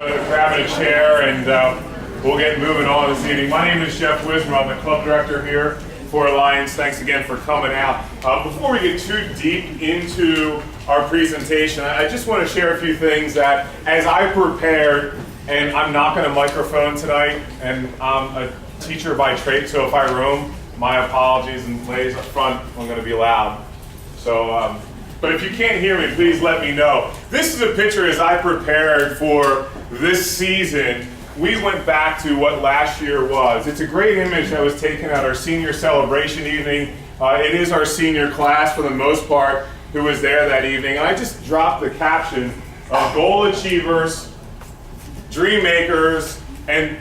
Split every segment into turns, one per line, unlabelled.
Grabbing a chair and we'll get moving on this evening. My name is Jeff Wisner. I'm the club director here for Alliance. Thanks again for coming out. Before we get too deep into our presentation, I just want to share a few things that as I prepared, and I'm not going to microphone tonight, and I'm a teacher by trade, so if I roam, my apologies, and ladies up front, I'm going to be loud. So, but if you can't hear me, please let me know. This is a picture as I prepared for this season. We went back to what last year was. It's a great image that was taken at our senior celebration evening. It is our senior class for the most part who was there that evening. And I just dropped the caption of goal achievers, dream makers, and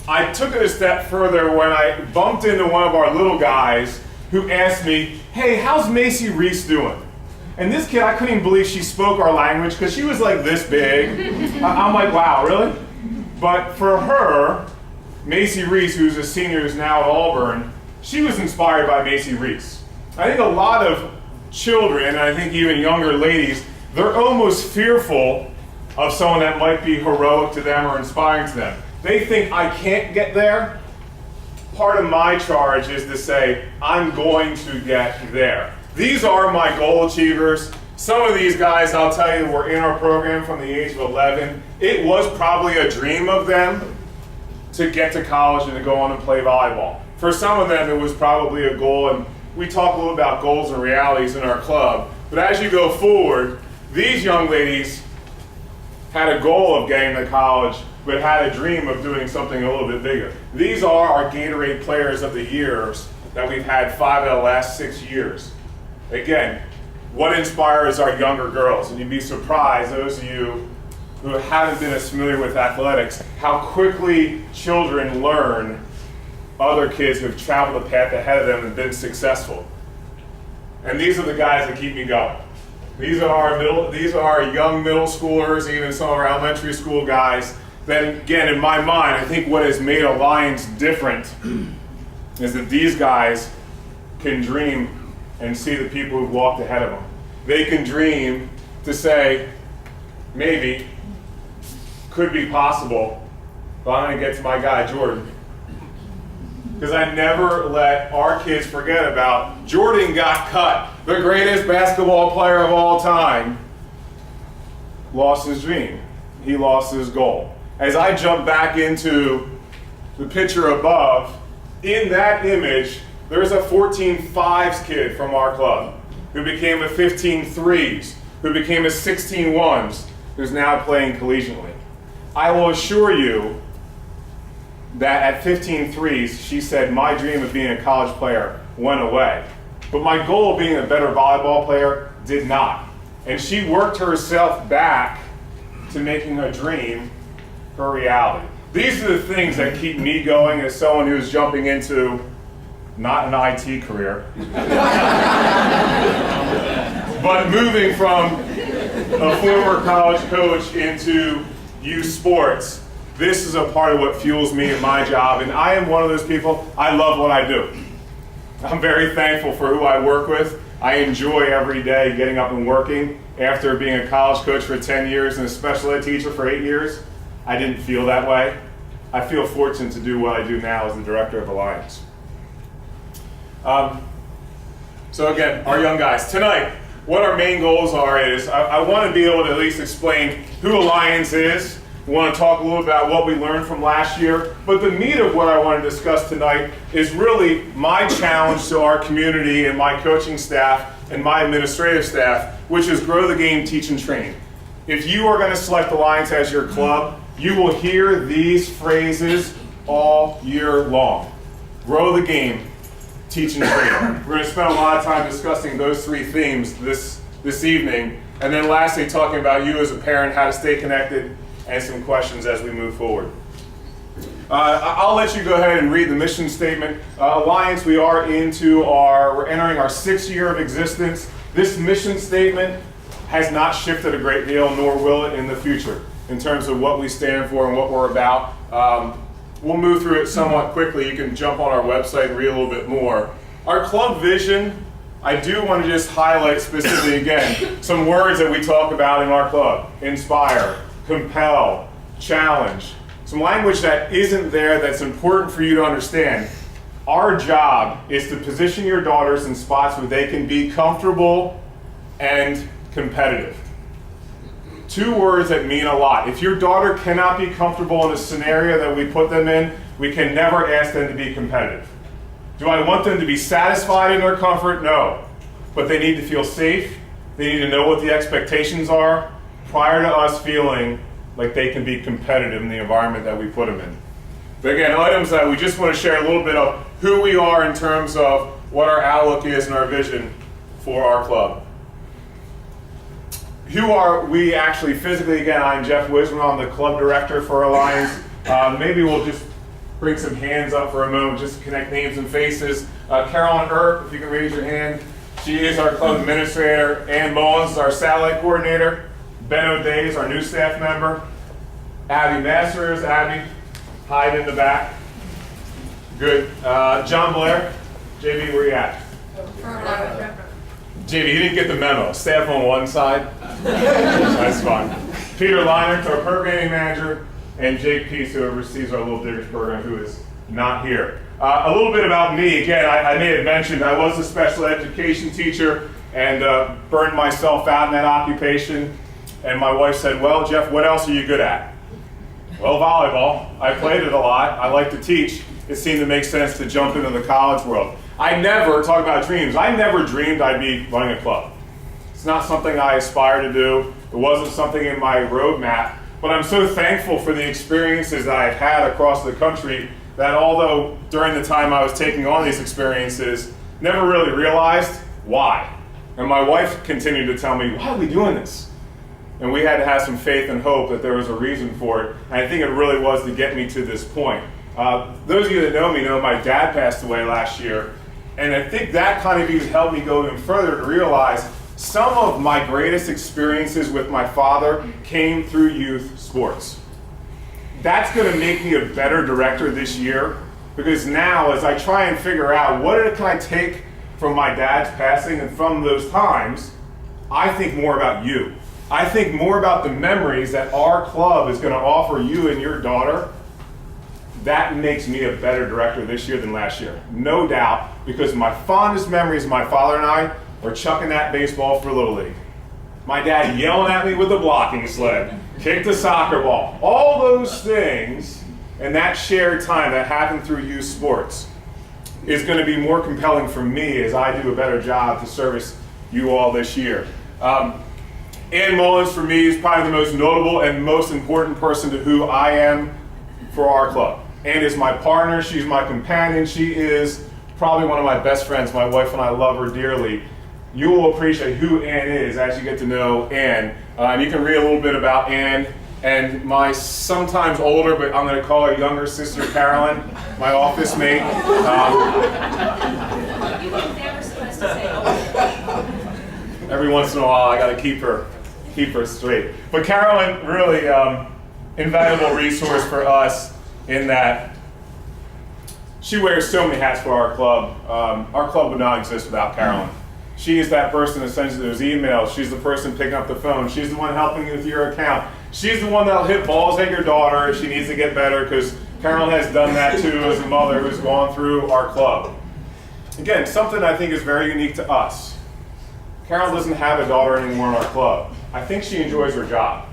I took it a step further when I bumped into one of our little guys who asked me, "Hey, how's Macy Reese doing?" And this kid, I couldn't even believe she spoke our language because she was like this big. I'm like, wow, really? But for her, Macy Reese, who's a senior who's now at Auburn, she was inspired by Macy Reese. I think a lot of children, and I think even younger ladies, they're almost fearful of someone that might be heroic to them or inspiring to them. They think, I can't get there. Part of my charge is to say, I'm going to get there. These are my goal achievers. Some of these guys, I'll tell you, were in our program from the age of 11. It was probably a dream of them to get to college and to go on and play volleyball. For some of them, it was probably a goal, and we talk a little about goals and realities in our club. But as you go forward, these young ladies had a goal of getting to college, but had a dream of doing something a little bit bigger. These are our Gatorade Players of the Years that we've had 5 out of the last 6 years. Again, what inspires our younger girls? And you'd be surprised, those of you who haven't been as familiar with athletics, how quickly children learn other kids who've traveled the path ahead of them and been successful. And these are the guys that keep me going. These are our young middle schoolers, even some of our elementary school guys. Then again, in my mind, I think what has made Alliance different is that these guys can dream and see the people who've walked ahead of them. They can dream to say, maybe, could be possible, but I'm gonna get to my guy, Jordan. Because I never let our kids forget about Jordan got cut, the greatest basketball player of all time, lost his dream. He lost his goal. As I jump back into the picture above, in that image, there's a 14-5s kid from our club who became a 15-3s, who became a 16-1s, who's now playing collegiately. I will assure you that at 15-3s, she said, my dream of being a college player went away. But my goal of being a better volleyball player did not. And she worked herself back to making her dream her reality. These are the things that keep me going as someone who's jumping into not an IT career, but moving from a former college coach into youth sports. This is a part of what fuels me in my job, and I am one of those people, I love what I do. I'm very thankful for who I work with. I enjoy every day getting up and working. After being a college coach for 10 years and a special ed teacher for 8 years, I didn't feel that way. I feel fortunate to do what I do now as the director of Alliance. So again, our young guys. Tonight, what our main goals are is, I want to be able to at least explain who Alliance is. We want to talk a little about what we learned from last year. But the meat of what I want to discuss tonight is really my challenge to our community and my coaching staff and my administrative staff, which is grow the game, teach and train. If you are going to select Alliance as your club, you will hear these phrases all year long. Grow the game, teach and train. We're going to spend a lot of time discussing those 3 themes this evening, and then lastly talking about you as a parent, how to stay connected, and some questions as we move forward. I'll let you go ahead and read the mission statement. Alliance, we're entering our 6th year of existence. This mission statement has not shifted a great deal, nor will it in the future, in terms of what we stand for and what we're about. We'll move through it somewhat quickly. You can jump on our website and read a little bit more. Our club vision, I do want to just highlight specifically again some words that we talk about in our club. Inspire, compel, challenge, some language that isn't there that's important for you to understand. Our job is to position your daughters in spots where they can be comfortable and competitive. Two words that mean a lot. If your daughter cannot be comfortable in a scenario that we put them in, we can never ask them to be competitive. Do I want them to be satisfied in their comfort? No. But they need to feel safe. They need to know what the expectations are prior to us feeling like they can be competitive in the environment that we put them in. But again, items that we just want to share a little bit of who we are in terms of what our outlook is and our vision for our club. Who are we actually physically? Again, I'm Jeff Wisman. I'm the club director for Alliance. Maybe we'll just bring some hands up for a moment just to connect names and faces. Carolyn Earp, if you can raise your hand. She is our club administrator. Ann Mullins is our satellite coordinator. Ben O'Day is our new staff member. Abby Masters, Abby, hide in the back. Good. John Blair, JB, where you at? JB, he didn't get the memo. Staff on one side. That's fine. Peter Leinert, our programming manager, and Jake Peace, who oversees our Little Diggers program, who is not here. A little bit about me. Again, I may have mentioned I was a special education teacher and burned myself out in that occupation. And my wife said, well, Jeff, what else are you good at? Well, volleyball. I played it a lot. I like to teach. It seemed to make sense to jump into the college world. I never, talk about dreams, I never dreamed I'd be running a club. It's not something I aspire to do. It wasn't something in my roadmap. But I'm so thankful for the experiences that I've had across the country that although during the time I was taking on these experiences, never really realized why. And my wife continued to tell me, why are we doing this? And we had to have some faith and hope that there was a reason for it. And I think it really was to get me to this point. Those of you that know me know my dad passed away last year. And I think that kind of even helped me go even further to realize some of my greatest experiences with my father came through youth sports. That's going to make me a better director this year, because now as I try and figure out what can I take from my dad's passing and from those times, I think more about you. I think more about the memories that our club is going to offer you and your daughter. That makes me a better director this year than last year, no doubt, because my fondest memories of my father and I were chucking that baseball for Little League. My dad yelling at me with the blocking sled, kick the soccer ball, all those things, and that shared time that happened through youth sports is going to be more compelling for me as I do a better job to service you all this year. Ann Mullins for me is probably the most notable and most important person to who I am for our club. Ann is my partner, she's my companion, she is probably one of my best friends. My wife and I love her dearly. You will appreciate who Ann is as you get to know Ann. And you can read a little bit about Ann and my sometimes older, but I'm going to call her younger sister, Carolyn, my office mate. Every once in a while, I got to keep her straight. But Carolyn, really invaluable resource for us in that she wears so many hats for our club. Our club would not exist without Carolyn. She is that person that sends you those emails. She's the person picking up the phone. She's the one helping you with your account. She's the one that'll hit balls at your daughter if she needs to get better, because Carolyn has done that too as a mother who's gone through our club. Again, something I think is very unique to us. Carol doesn't have a daughter anymore in our club. I think she enjoys her job.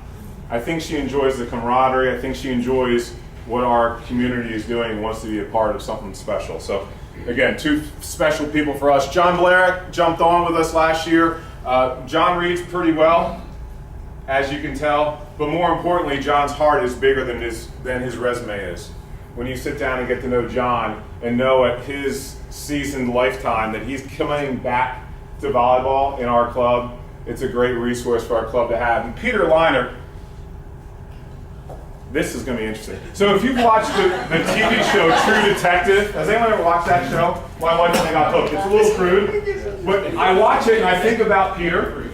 I think she enjoys the camaraderie. I think she enjoys what our community is doing and wants to be a part of something special. So again, two special people for us. John Blair jumped on with us last year. John reads pretty well, as you can tell, but more importantly, John's heart is bigger than his resume is. When you sit down and get to know John and know at his seasoned lifetime that he's coming back to volleyball in our club, it's a great resource for our club to have. And Peter Leinert, this is going to be interesting. So if you've watched the TV show True Detective, has anyone ever watched that show? My wife and I got hooked. It's a little crude, but I watch it and I think about Peter,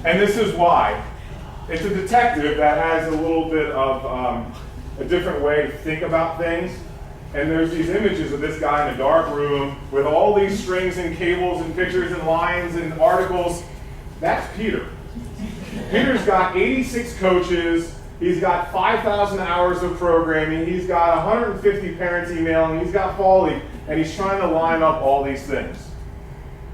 and this is why. It's a detective that has a little bit of a different way to think about things. And there's these images of this guy in a dark room with all these strings and cables and pictures and lines and articles. That's Peter. Peter's got 86 coaches He's got 5,000 hours of programming. He's got 150 parents emailing. He's got fall leave, and he's trying to line up all these things.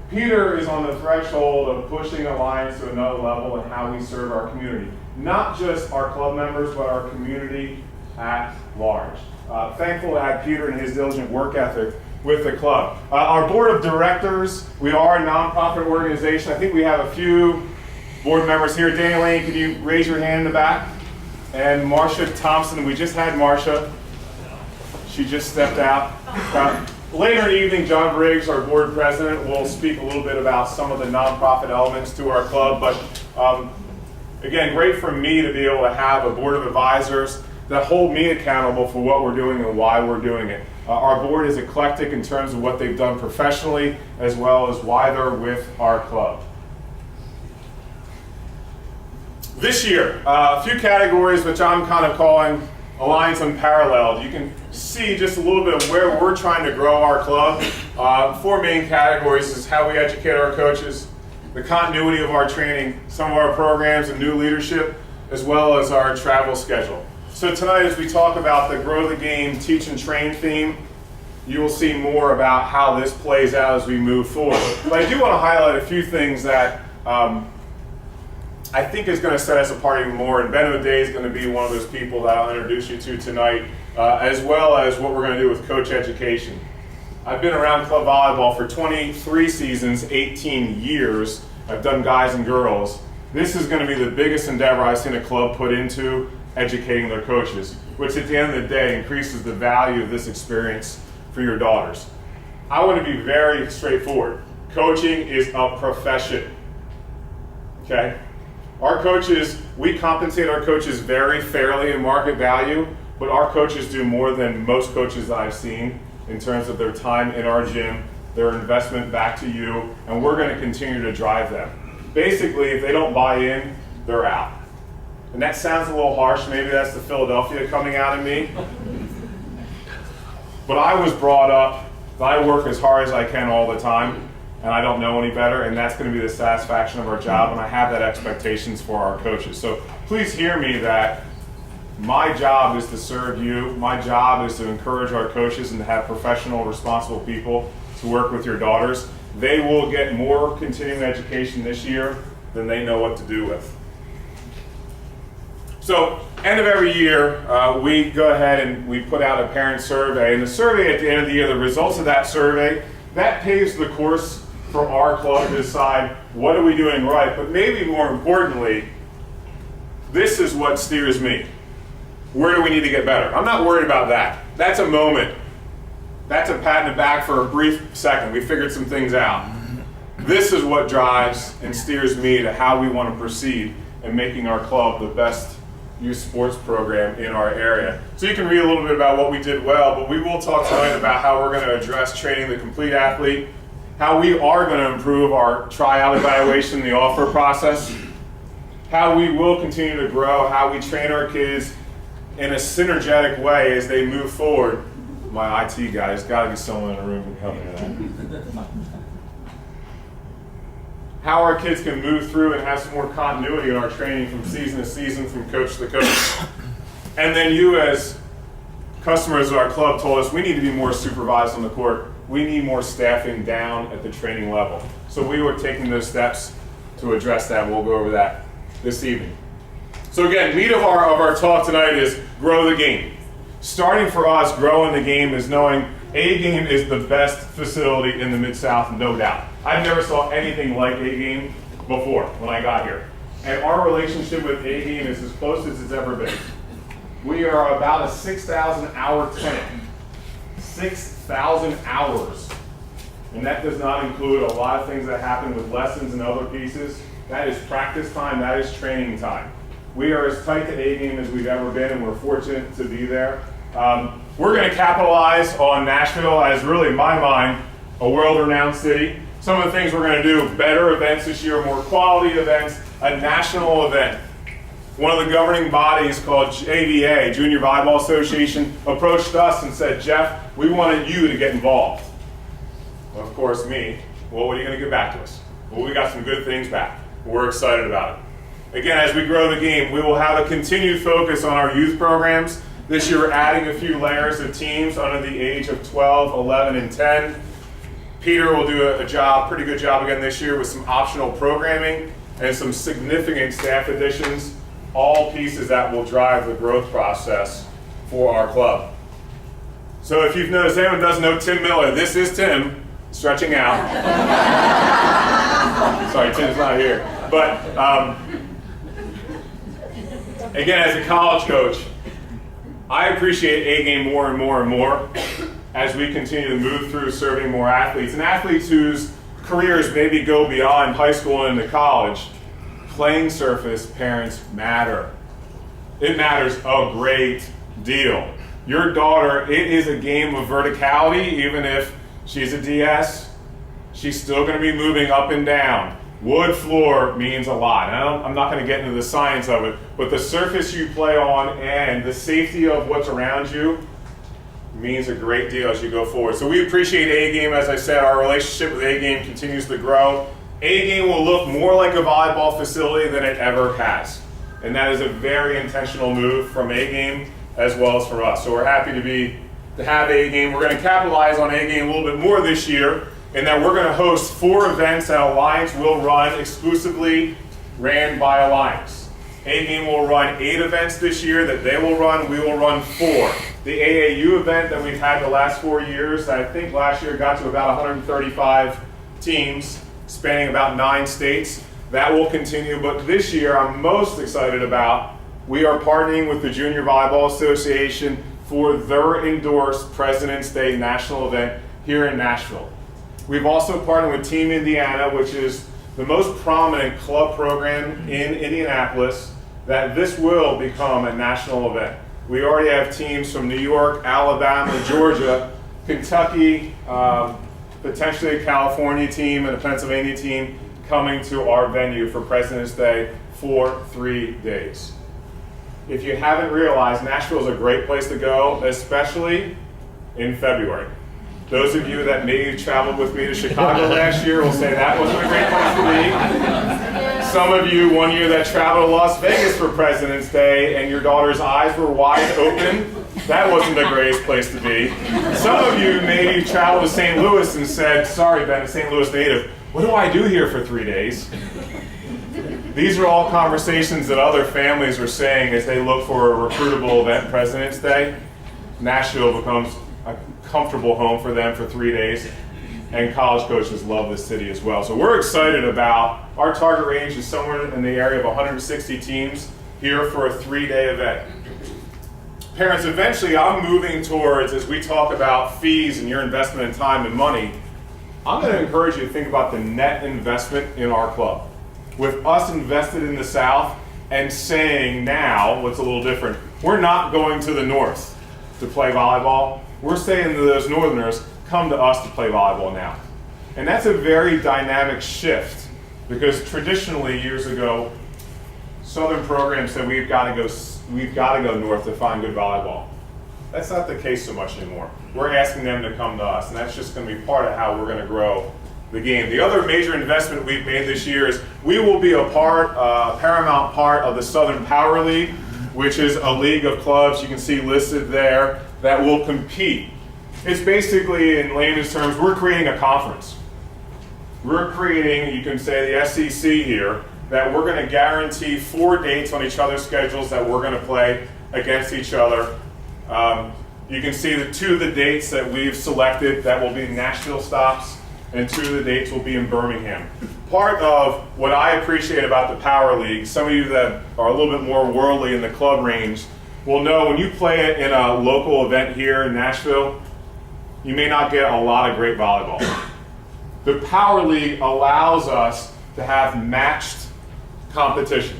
Peter is on the threshold of pushing Alliance to another level in how we serve our community. Not just our club members, but our community at large. Thankful to have Peter and his diligent work ethic with the club. Our board of directors, we are a nonprofit organization. I think we have a few board members here. Danny Lane, can you raise your hand in the back? And Marcia Thompson, we just had Marcia. She just stepped out. Later in the evening, John Briggs, our board president, will speak a little bit about some of the nonprofit elements to our club. But again, great for me to be able to have a board of advisors that hold me accountable for what we're doing and why we're doing it. Our board is eclectic in terms of what they've done professionally, as well as why they're with our club. This year, a few categories which I'm kind of calling Alliance Unparalleled. You can see just a little bit of where we're trying to grow our club. Four main categories is how we educate our coaches, the continuity of our training, some of our programs and new leadership, as well as our travel schedule. So tonight, as we talk about the Grow the Game, Teach and Train theme, you will see more about how this plays out as we move forward. But I do want to highlight a few things that I think is going to set us apart even more, and Ben O'Day is going to be one of those people that I'll introduce you to tonight, as well as what we're going to do with coach education. I've been around club volleyball for 23 seasons, 18 years. I've done guys and girls. This is going to be the biggest endeavor I've seen a club put into educating their coaches, which at the end of the day increases the value of this experience for your daughters. I want to be very straightforward. Coaching is a profession, okay? Our coaches, we compensate our coaches very fairly in market value, but our coaches do more than most coaches that I've seen in terms of their time in our gym, their investment back to you, and we're going to continue to drive them. Basically, if they don't buy in, they're out. And that sounds a little harsh, maybe that's the Philadelphia coming out of me. But I was brought up that I work as hard as I can all the time, and I don't know any better, and that's going to be the satisfaction of our job, and I have that expectations for our coaches. So please hear me that my job is to serve you. My job is to encourage our coaches and to have professional, responsible people to work with your daughters. They will get more continuing education this year than they know what to do with. So, end of every year, we go ahead and we put out a parent survey. And the survey at the end of the year, the results of that survey, that paves the course for our club to decide what are we doing right. But maybe more importantly, this is what steers me. Where do we need to get better? I'm not worried about that. That's a moment. That's a pat in the back for a brief second. We figured some things out. This is what drives and steers me to how we want to proceed in making our club the best youth sports program in our area. So you can read a little bit about what we did well, but we will talk tonight about how we're going to address training the complete athlete, how we are going to improve our tryout evaluation, the offer process, how we will continue to grow, how we train our kids in a synergetic way as they move forward. My IT guy, there's got to be someone in the room who can help me with that. How our kids can move through and have some more continuity in our training from season to season, from coach to coach. And then you as customers of our club told us we need to be more supervised on the court. We need more staffing down at the training level. So we were taking those steps to address that, and we'll go over that this evening. So again, meat of our talk tonight is grow the game. Starting for us, growing the game is knowing A-Game is the best facility in the Mid-South, no doubt. I never saw anything like A-Game before when I got here. And our relationship with A-Game is as close as it's ever been. We are about a 6,000 hour tenant. 6,000 hours. And that does not include a lot of things that happen with lessons and other pieces. That is practice time, that is training time. We are as tight to A-Game as we've ever been, and we're fortunate to be there. We're going to capitalize on Nashville as really, in my mind, a world-renowned city. Some of the things we're going to do, better events this year, more quality events, a national event. One of the governing bodies called JVA, Junior Volleyball Association, approached us and said, Jeff, we wanted you to get involved. Well, of course, me. Well, what are you going to give back to us? Well, we got some good things back. We're excited about it. Again, as we grow the game, we will have a continued focus on our youth programs. This year, we're adding a few layers of teams under the age of 12, 11, and 10. Peter will do a pretty good job again this year with some optional programming and some significant staff additions, all pieces that will drive the growth process for our club. So if you've noticed, anyone doesn't know Tim Miller, this is Tim stretching out. Sorry, Tim's not here. But again, as a college coach, I appreciate A-game more and more and more as we continue to move through serving more athletes. And athletes whose careers maybe go beyond high school and into college, playing surface parents matter. It matters a great deal. Your daughter, it is a game of verticality. Even if she's a DS, she's still going to be moving up and down. Wood floor means a lot. I'm not going to get into the science of it, but the surface you play on and the safety of what's around you means a great deal as you go forward. So we appreciate A-Game. As I said, our relationship with A-Game continues to grow. A-Game will look more like a volleyball facility than it ever has. And that is a very intentional move from A-Game as well as from us. So we're happy to have A-Game. We're going to capitalize on A-Game a little bit more this year, in that we're going to host 4 events that Alliance will run exclusively ran by Alliance. A-Game will run 8 events this year that they will run. We will run 4. The AAU event that we've had the last 4 years, I think last year got to about 135 teams spanning about 9 states. That will continue, but this year I'm most excited about, we are partnering with the Junior Volleyball Association for their endorsed President's Day national event here in Nashville. We've also partnered with Team Indiana, which is the most prominent club program in Indianapolis, that this will become a national event. We already have teams from New York, Alabama, Georgia, Kentucky, potentially a California team and a Pennsylvania team coming to our venue for President's Day for 3 days. If you haven't realized, Nashville is a great place to go, especially in February. Those of you that maybe traveled with me to Chicago last year will say that wasn't a great place to be. Some of you, one year that traveled to Las Vegas for President's Day and your daughter's eyes were wide open, that wasn't the greatest place to be. Some of you maybe traveled to St. Louis and said, sorry Ben, a St. Louis native, what do I do here for 3 days? These are all conversations that other families are saying as they look for a recruitable event President's Day. Nashville becomes a comfortable home for them for 3 days, and college coaches love this city as well. So we're excited about, our target range is somewhere in the area of 160 teams here for a 3-day event. Parents, eventually I'm moving towards, as we talk about fees and your investment in time and money, I'm going to encourage you to think about the net investment in our club. With us invested in the South and saying now, what's a little different, we're not going to the North to play volleyball. We're saying to those Northerners, come to us to play volleyball now. And that's a very dynamic shift, because traditionally years ago, Southern programs said we've got to go north to find good volleyball. That's not the case so much anymore. We're asking them to come to us, and that's just going to be part of how we're going to grow the game. The other major investment we've made this year is we will be a paramount part of the Southern Power League, which is a league of clubs you can see listed there that will compete. It's basically, in layman's terms, we're creating a conference. We're creating, you can say, the SEC here, that we're going to guarantee 4 dates on each other's schedules that we're going to play against each other. You can see the 2 of the dates that we've selected that will be Nashville stops, and 2 of the dates will be in Birmingham. Part of what I appreciate about the Power League, some of you that are a little bit more worldly in the club range will know when you play it in a local event here in Nashville, you may not get a lot of great volleyball. The Power League allows us to have matched competition.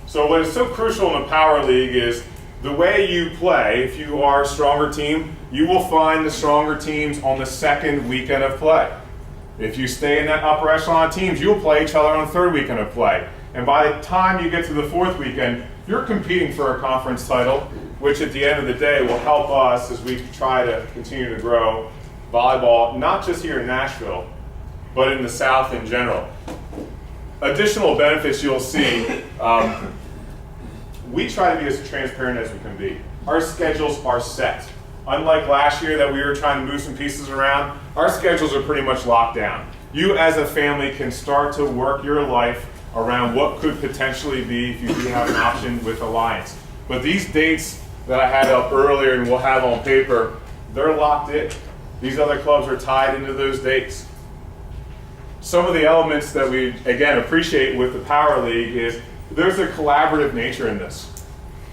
So what is so crucial in the Power League is the way you play. If you are a stronger team, you will find the stronger teams on the second weekend of play. If you stay in that upper echelon of teams, you'll play each other on the third weekend of play. And by the time you get to the fourth weekend, you're competing for a conference title, which at the end of the day will help us as we try to continue to grow volleyball, not just here in Nashville, but in the South in general. additional benefits you'll see, we try to be as transparent as we can be. Our schedules are set. Unlike last year that we were trying to move some pieces around, our schedules are pretty much locked down. You as a family can start to work your life around what could potentially be if you do have an option with Alliance. But these dates that I had up earlier and we'll have on paper, they're locked in. These other clubs are tied into those dates. Some of the elements that we, again, appreciate with the Power League is there's a collaborative nature in this.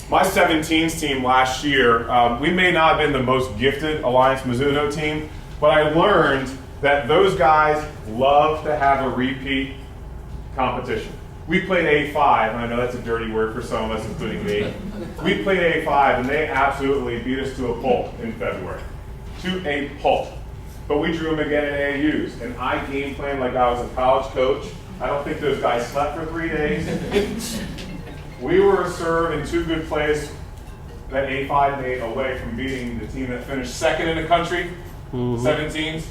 My 17s team last year, we may not have been the most gifted Alliance Mizuno team, but I learned that those guys love to have a repeat competition. We played A5, and I know that's a dirty word for some of us, including me. We played A5, and they absolutely beat us to a pulp in February. To a pulp. But we drew them again in AUs, and I game planned like I was a college coach. I don't think those guys slept for 3 days. We were a serve in 2 good plays that A5 made away from beating the team that finished second in the country, 17s.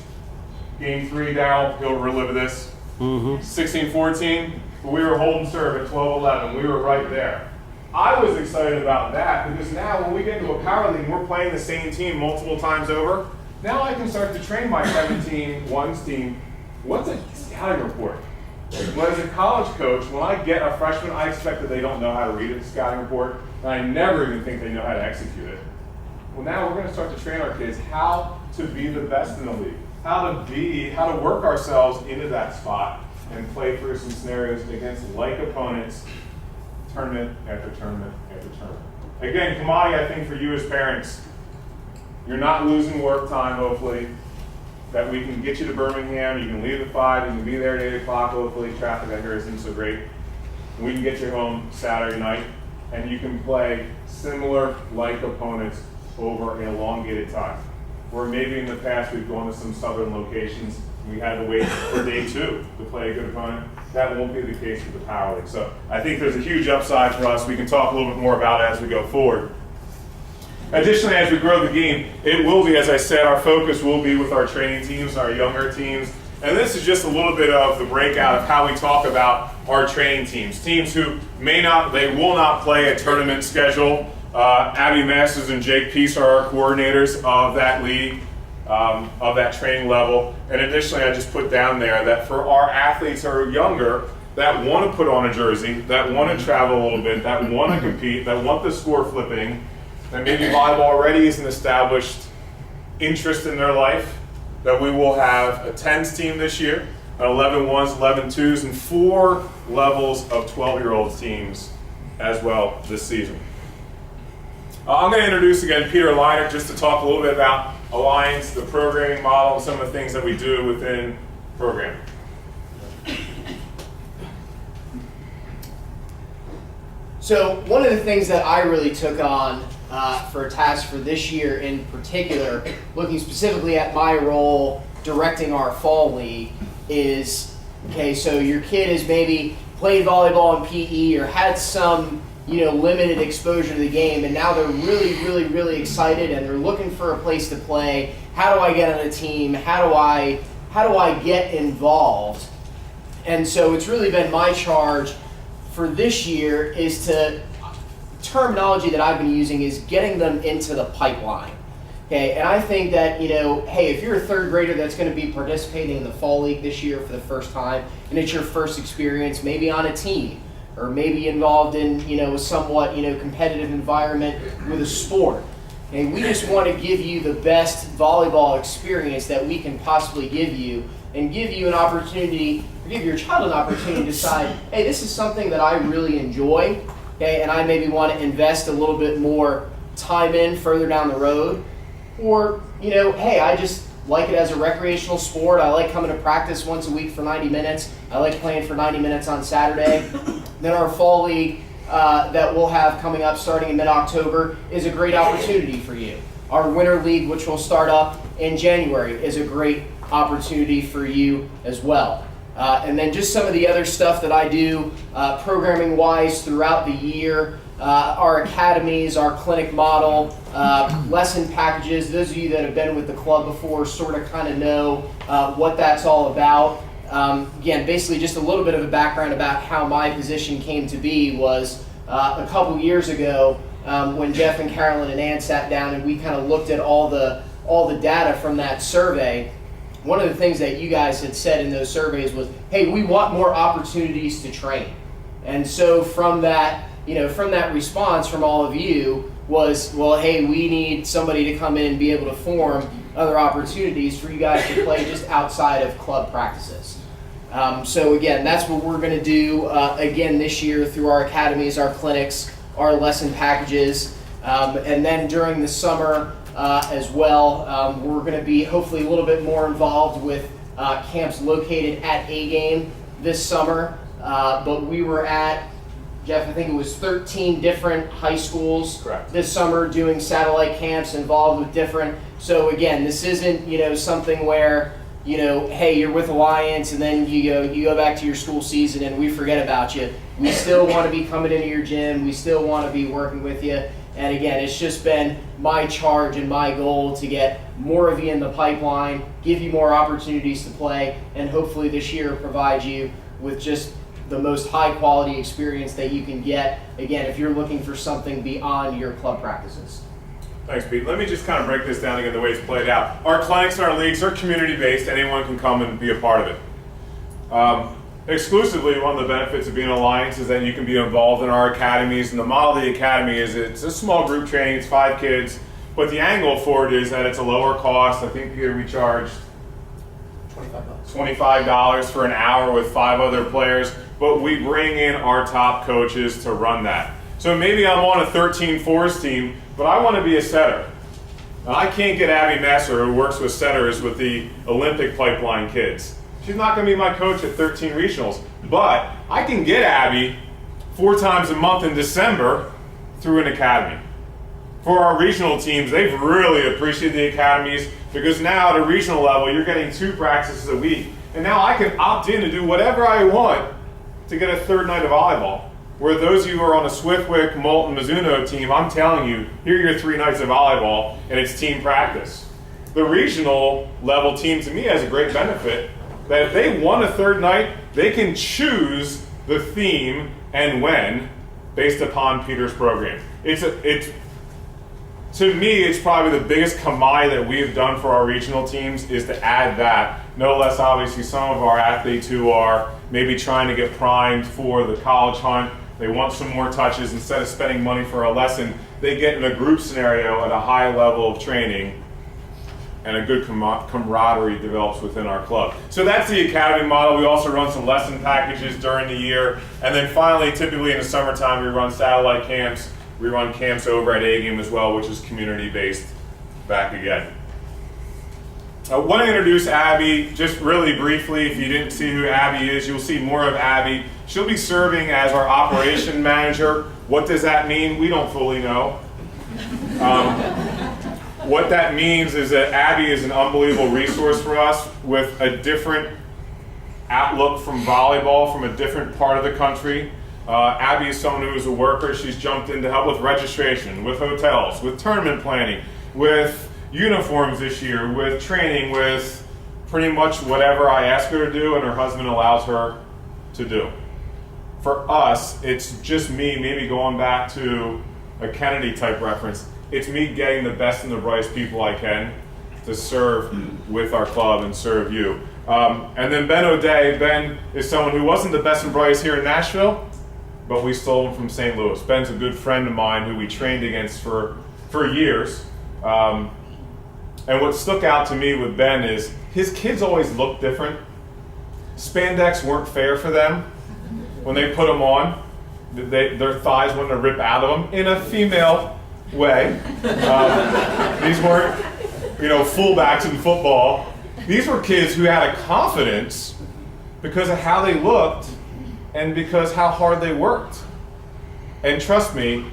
Game 3, Darryl, he'll relive this. 16-14, but we were holding serve at 12-11. We were right there. I was excited about that because now when we get into a power league and we're playing the same team multiple times over, now I can start to train my 17-1s team. What's a scouting report? Well, as a college coach, when I get a freshman, I expect that they don't know how to read a scouting report, and I never even think they know how to execute it. Well, now we're going to start to train our kids how to be the best in the league, how to work ourselves into that spot and play through some scenarios against like opponents, tournament after tournament after tournament. Again, commodity, I think for you as parents, you're not losing work time, hopefully. That we can get you to Birmingham, you can leave at 5, you can be there at 8 o'clock, hopefully traffic out here isn't so great. We can get you home Saturday night, and you can play similar like opponents over an elongated time. Where maybe in the past we've gone to some southern locations, we had to wait for day 2 to play a good opponent. That won't be the case with the Power League. So I think there's a huge upside for us. We can talk a little bit more about it as we go forward. Additionally, as we grow the game, it will be, as I said, our focus will be with our training teams, our younger teams. And this is just a little bit of the breakout of how we talk about our training teams. Teams who they will not play a tournament schedule. Abby Masters and Jake Peace are our coordinators of that league, of that training level. And additionally, I just put down there that for our athletes who are younger, that want to put on a jersey, that want to travel a little bit, that want to compete, that want the score flipping, that maybe volleyball already is an established interest in their life, that we will have a 10s team this year, an 11-1s, 11-2s, and 4 levels of 12-year-old teams as well this season. I'm going to introduce again Peter Leiner just to talk a little bit about Alliance, the programming model, and some of the things that we do within programming.
So one of the things that I really took on for a task for this year in particular, looking specifically at my role directing our fall league, is, okay, so your kid has maybe played volleyball in PE or had some, limited exposure to the game, and now they're really excited and they're looking for a place to play. How do I get on a team? How do I get involved? And so it's really been my charge for this year is to, terminology that I've been using is getting them into the pipeline. Okay, and I think that, hey, if you're a 3rd grader that's going to be participating in the fall league this year for the first time, and it's your first experience, maybe on a team, or maybe involved in, a somewhat, competitive environment with a sport. Okay, we just want to give you the best volleyball experience that we can possibly give you, and give you an opportunity, or give your child an opportunity to decide, hey, this is something that I really enjoy, okay, and I maybe want to invest a little bit more time in further down the road. Or, hey, I just like it as a recreational sport. I like coming to practice once a week for 90 minutes. I like playing for 90 minutes on Saturday. Then our fall league that we'll have coming up starting in mid-October is a great opportunity for you. Our winter league, which will start up in January, is a great opportunity for you as well. And then just some of the other stuff that I do programming-wise throughout the year, our academies, our clinic model, lesson packages. Those of you that have been with the club before sort of kind of know what that's all about. again, basically just a little bit of a background about how my position came to be was a couple years ago when Jeff and Carolyn and Ann sat down and we kind of looked at all the data from that survey. One of the things that you guys had said in those surveys was, hey, we want more opportunities to train. And so from that, from that response from all of you was, well, hey, we need somebody to come in and be able to form other opportunities for you guys to play just outside of club practices. So again, that's what we're going to do again this year through our academies, our clinics, our lesson packages, and then during the summer as well, we're going to be hopefully a little bit more involved with camps located at A-Game this summer. But we were at, Jeff, I think it was 13 different high schools. Correct. This summer doing satellite camps involved with different. So again, this isn't something where hey, you're with Alliance and then you go back to your school season and we forget about you. We still want to be coming into your gym. We still want to be working with you. And again, it's just been my charge and my goal to get more of you in the pipeline, give you more opportunities to play, and hopefully this year provide you with just the most high quality experience that you can get, again, if you're looking for something beyond your club practices.
Thanks, Pete. Let me just kind of break this down again the way it's played out. Our clinics and our leagues are community-based. Anyone can come and be a part of it. Exclusively, one of the benefits of being an Alliance is that you can be involved in our academies. And the model of the academy is it's a small group training, it's 5 kids. But the angle for it is that it's a lower cost. I think here we charge $25 for an hour with 5 other players. But we bring in our top coaches to run that. So maybe I'm on a 13-4s team, but I want to be a setter. Now, I can't get Abby Messer, who works with setters with the Olympic pipeline kids. She's not going to be my coach at 13 regionals, but I can get Abby 4 times a month in December through an academy. For our regional teams, they've really appreciated the academies because now at a regional level, you're getting 2 practices a week. And now I can opt in to do whatever I want to get a 3rd night of volleyball. Where those of you who are on a Swiftwick, Moulton, Mizuno team, I'm telling you, here are your 3 nights of volleyball, and it's team practice. The regional level team, to me, has a great benefit that if they want a 3rd night, they can choose the theme and when based upon Peter's program. To me, it's probably the biggest commodity that we have done for our regional teams is to add that. No less, obviously, some of our athletes who are maybe trying to get primed for the college hunt, they want some more touches. Instead of spending money for a lesson, they get in a group scenario at a high level of training, and a good camaraderie develops within our club. So that's the academy model. We also run some lesson packages during the year. And then finally, typically in the summertime, we run satellite camps. We run camps over at A-Game as well, which is community-based back again. I want to introduce Abby just really briefly. If you didn't see who Abby is, you'll see more of Abby. She'll be serving as our operation manager. What does that mean? We don't fully know. What that means is that Abby is an unbelievable resource for us with a different outlook from volleyball from a different part of the country. Abby is someone who is a worker. She's jumped in to help with registration, with hotels, with tournament planning, with uniforms this year, with training, with pretty much whatever I ask her to do and her husband allows her to do. For us, it's just me, maybe going back to a Kennedy type reference, it's me getting the best and the brightest people I can to serve with our club and serve you. And then Ben O'Day. Ben is someone who wasn't the best and brightest here in Nashville, but we stole him from St. Louis. Ben's a good friend of mine who we trained against for years. And what stuck out to me with Ben is his kids always looked different. Spandex weren't fair for them. When they put them on, their thighs wanted to rip out of them in a female way. These weren't, fullbacks in football. These were kids who had a confidence because of how they looked and because how hard they worked. And trust me,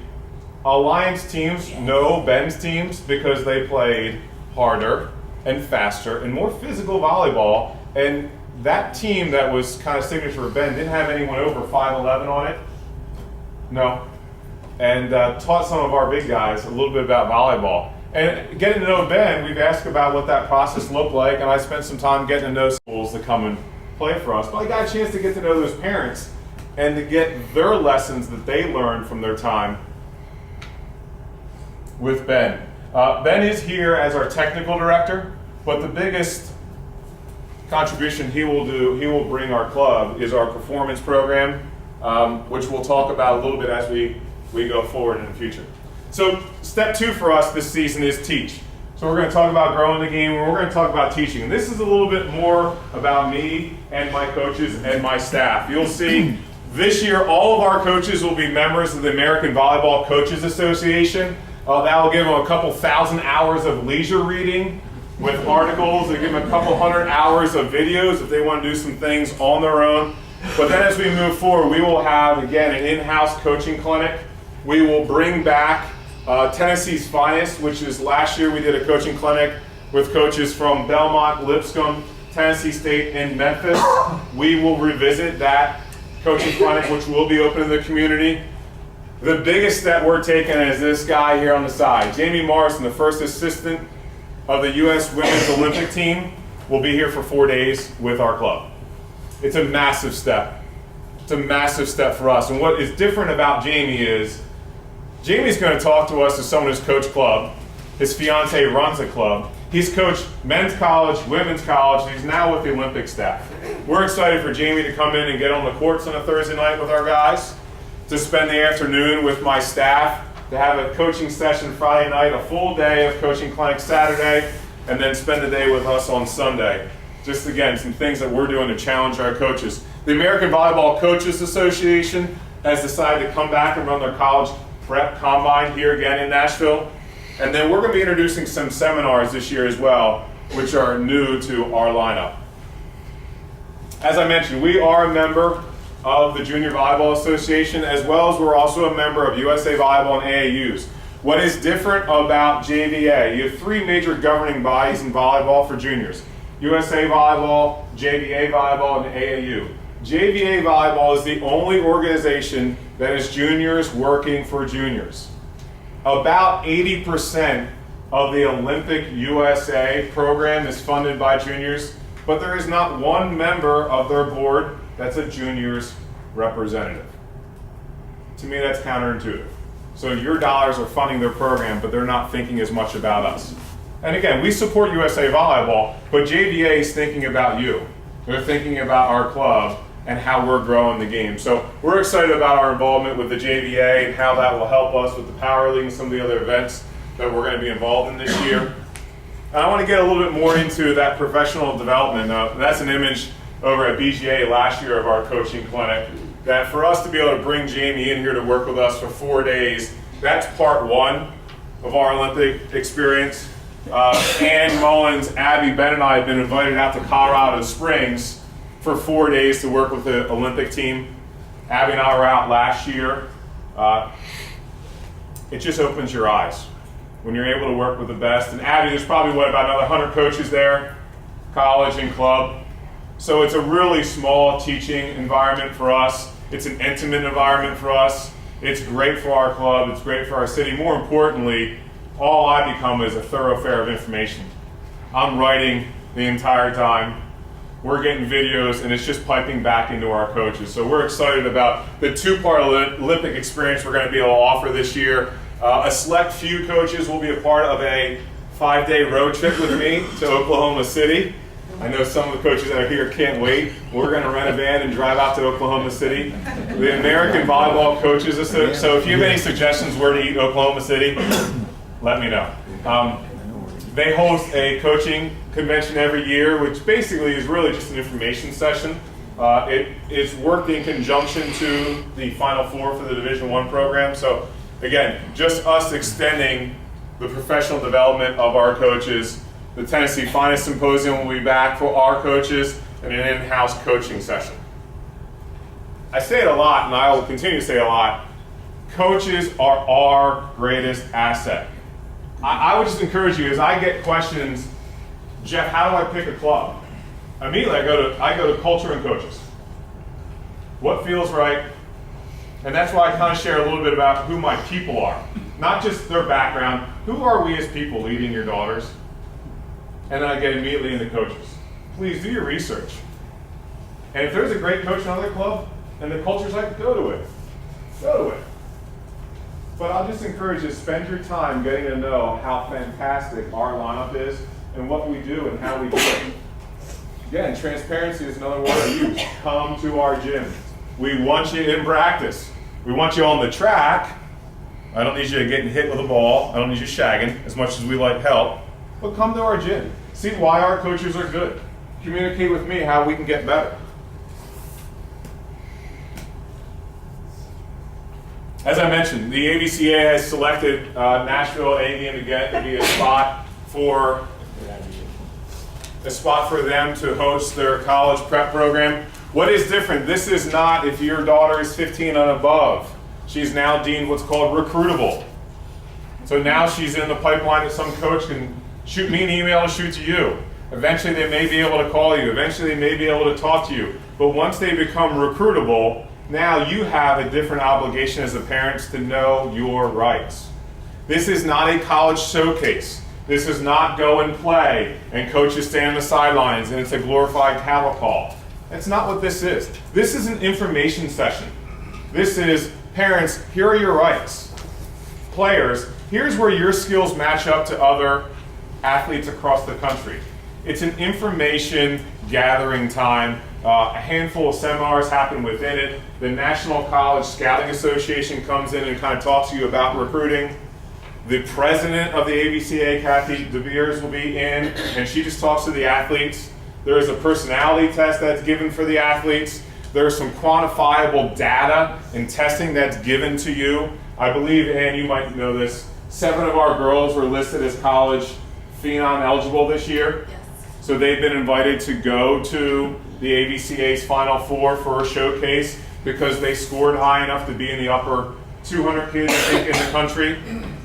Alliance teams know Ben's teams because they played harder and faster and more physical volleyball. And that team that was kind of signature for Ben didn't have anyone over 5'11" on it. No. And taught some of our big guys a little bit about volleyball. And getting to know Ben, we've asked about what that process looked like, and I spent some time getting to know schools that come and play for us, but I got a chance to get to know those parents and to get their lessons that they learned from their time with Ben. Ben is here as our technical director, but the biggest contribution he will bring our club is our performance program, which we'll talk about a little bit as we go forward in the future. So step 2 for us this season is teach. So we're going to talk about growing the game, and we're going to talk about teaching. And this is a little bit more about me and my coaches and my staff. You'll see this year all of our coaches will be members of the American Volleyball Coaches Association. That will give them a couple thousand hours of leisure reading with articles. They give them a couple hundred hours of videos if they want to do some things on their own. But then as we move forward, we will have, again, an in-house coaching clinic. We will bring back Tennessee's Finest, which is last year we did a coaching clinic with coaches from Belmont, Lipscomb, Tennessee State, and Memphis. We will revisit that coaching clinic, which will be open to the community. The biggest step we're taking is this guy here on the side. Jamie Morrison, the first assistant of the U.S. Women's Olympic team, will be here for 4 days with our club. It's a massive step. It's a massive step for us. And what is different about Jamie is Jamie's going to talk to us as someone who's coached club. His fiance runs a club. He's coached men's college, women's college, and he's now with the Olympic staff. We're excited for Jamie to come in and get on the courts on a Thursday night with our guys, to spend the afternoon with my staff, to have a coaching session Friday night, a full day of coaching clinic Saturday, and then spend the day with us on Sunday. Just again, some things that we're doing to challenge our coaches. The American Volleyball Coaches Association has decided to come back and run their college prep combine here again in Nashville. And then we're going to be introducing some seminars this year as well, which are new to our lineup. As I mentioned, we are a member of the Junior Volleyball Association, as well as we're also a member of USA Volleyball and AAUs. What is different about JVA? You have 3 major governing bodies in volleyball for juniors: USA Volleyball, JVA Volleyball, and AAU. JVA Volleyball is the only organization that is juniors working for juniors. About 80% of the Olympic USA program is funded by juniors, but there is not one member of their board that's a juniors representative. To me, that's counterintuitive. So your dollars are funding their program, but they're not thinking as much about us. And again, we support USA Volleyball, but JVA is thinking about you. They're thinking about our club and how we're growing the game. So we're excited about our involvement with the JVA and how that will help us with the Power League and some of the other events that we're going to be involved in this year. And I want to get a little bit more into that professional development. That's an image over at BGA last year of our coaching clinic. That for us to be able to bring Jamie in here to work with us for 4 days, that's part 1 of our Olympic experience. Ann Mullins, Abby, Ben, and I have been invited out to Colorado Springs for 4 days to work with the Olympic team. Abby and I were out last year. It just opens your eyes when you're able to work with the best. And Abby, there's probably, about another 100 coaches there, college and club. So it's a really small teaching environment for us. It's an intimate environment for us. It's great for our club. It's great for our city. More importantly, all I become is a thoroughfare of information. I'm writing the entire time. We're getting videos, and it's just piping back into our coaches. So we're excited about the 2-part Olympic experience we're going to be able to offer this year. A select few coaches will be a part of a 5-day road trip with me to Oklahoma City. I know some of the coaches that are here can't wait. We're going to rent a van and drive out to Oklahoma City. The American Volleyball Coaches Association. So if you have any suggestions where to eat Oklahoma City, let me know. They host a coaching convention every year, which basically is really just an information session. It is worked in conjunction to the Final Four for the Division I program. So again, just us extending the professional development of our coaches. The Tennessee Finest Symposium will be back for our coaches and an in-house coaching session. I say it a lot, and I will continue to say it a lot. Coaches are our greatest asset. I would just encourage you, as I get questions, Jeff, how do I pick a club? Immediately I go to culture and coaches. What feels right? And that's why I kind of share a little bit about who my people are. Not just their background. Who are we as people leading your daughters? And then I get immediately into coaches. Please do your research. And if there's a great coach in another club and the culture's like, go to it. Go to it. But I'll just encourage you, spend your time getting to know how fantastic our lineup is and what we do and how we do it. Again, transparency is another word I use. Come to our gym. We want you in practice. We want you on the track. I don't need you getting hit with a ball. I don't need you shagging as much as we like help. But come to our gym. See why our coaches are good. Communicate with me how we can get better. As I mentioned, the ABCA has selected Nashville A&M again to be a spot for them to host their college prep program. What is different? This is not if your daughter is 15 and above. She's now deemed what's called recruitable. So now she's in the pipeline that some coach can shoot me an email and shoot to you. Eventually they may be able to call you. Eventually they may be able to talk to you. But once they become recruitable, now you have a different obligation as a parent to know your rights. This is not a college showcase. This is not go and play and coaches stand on the sidelines and it's a glorified cattle call. That's not what this is. This is an information session. This is, parents, here are your rights. Players, here's where your skills match up to other athletes across the country. It's an information gathering time. A handful of seminars happen within it. The National College Scouting Association comes in and kind of talks to you about recruiting. The president of the ABCA, Kathy DeVeers, will be in, and she just talks to the athletes. There is a personality test that's given for the athletes. There's some quantifiable data and testing that's given to you. I believe, Ann, you might know this, 7 of our girls were listed as college phenom eligible this year.
Yes.
So they've been invited to go to the ABCA's Final Four for a showcase because they scored high enough to be in the upper 200 kids, I think, in the country.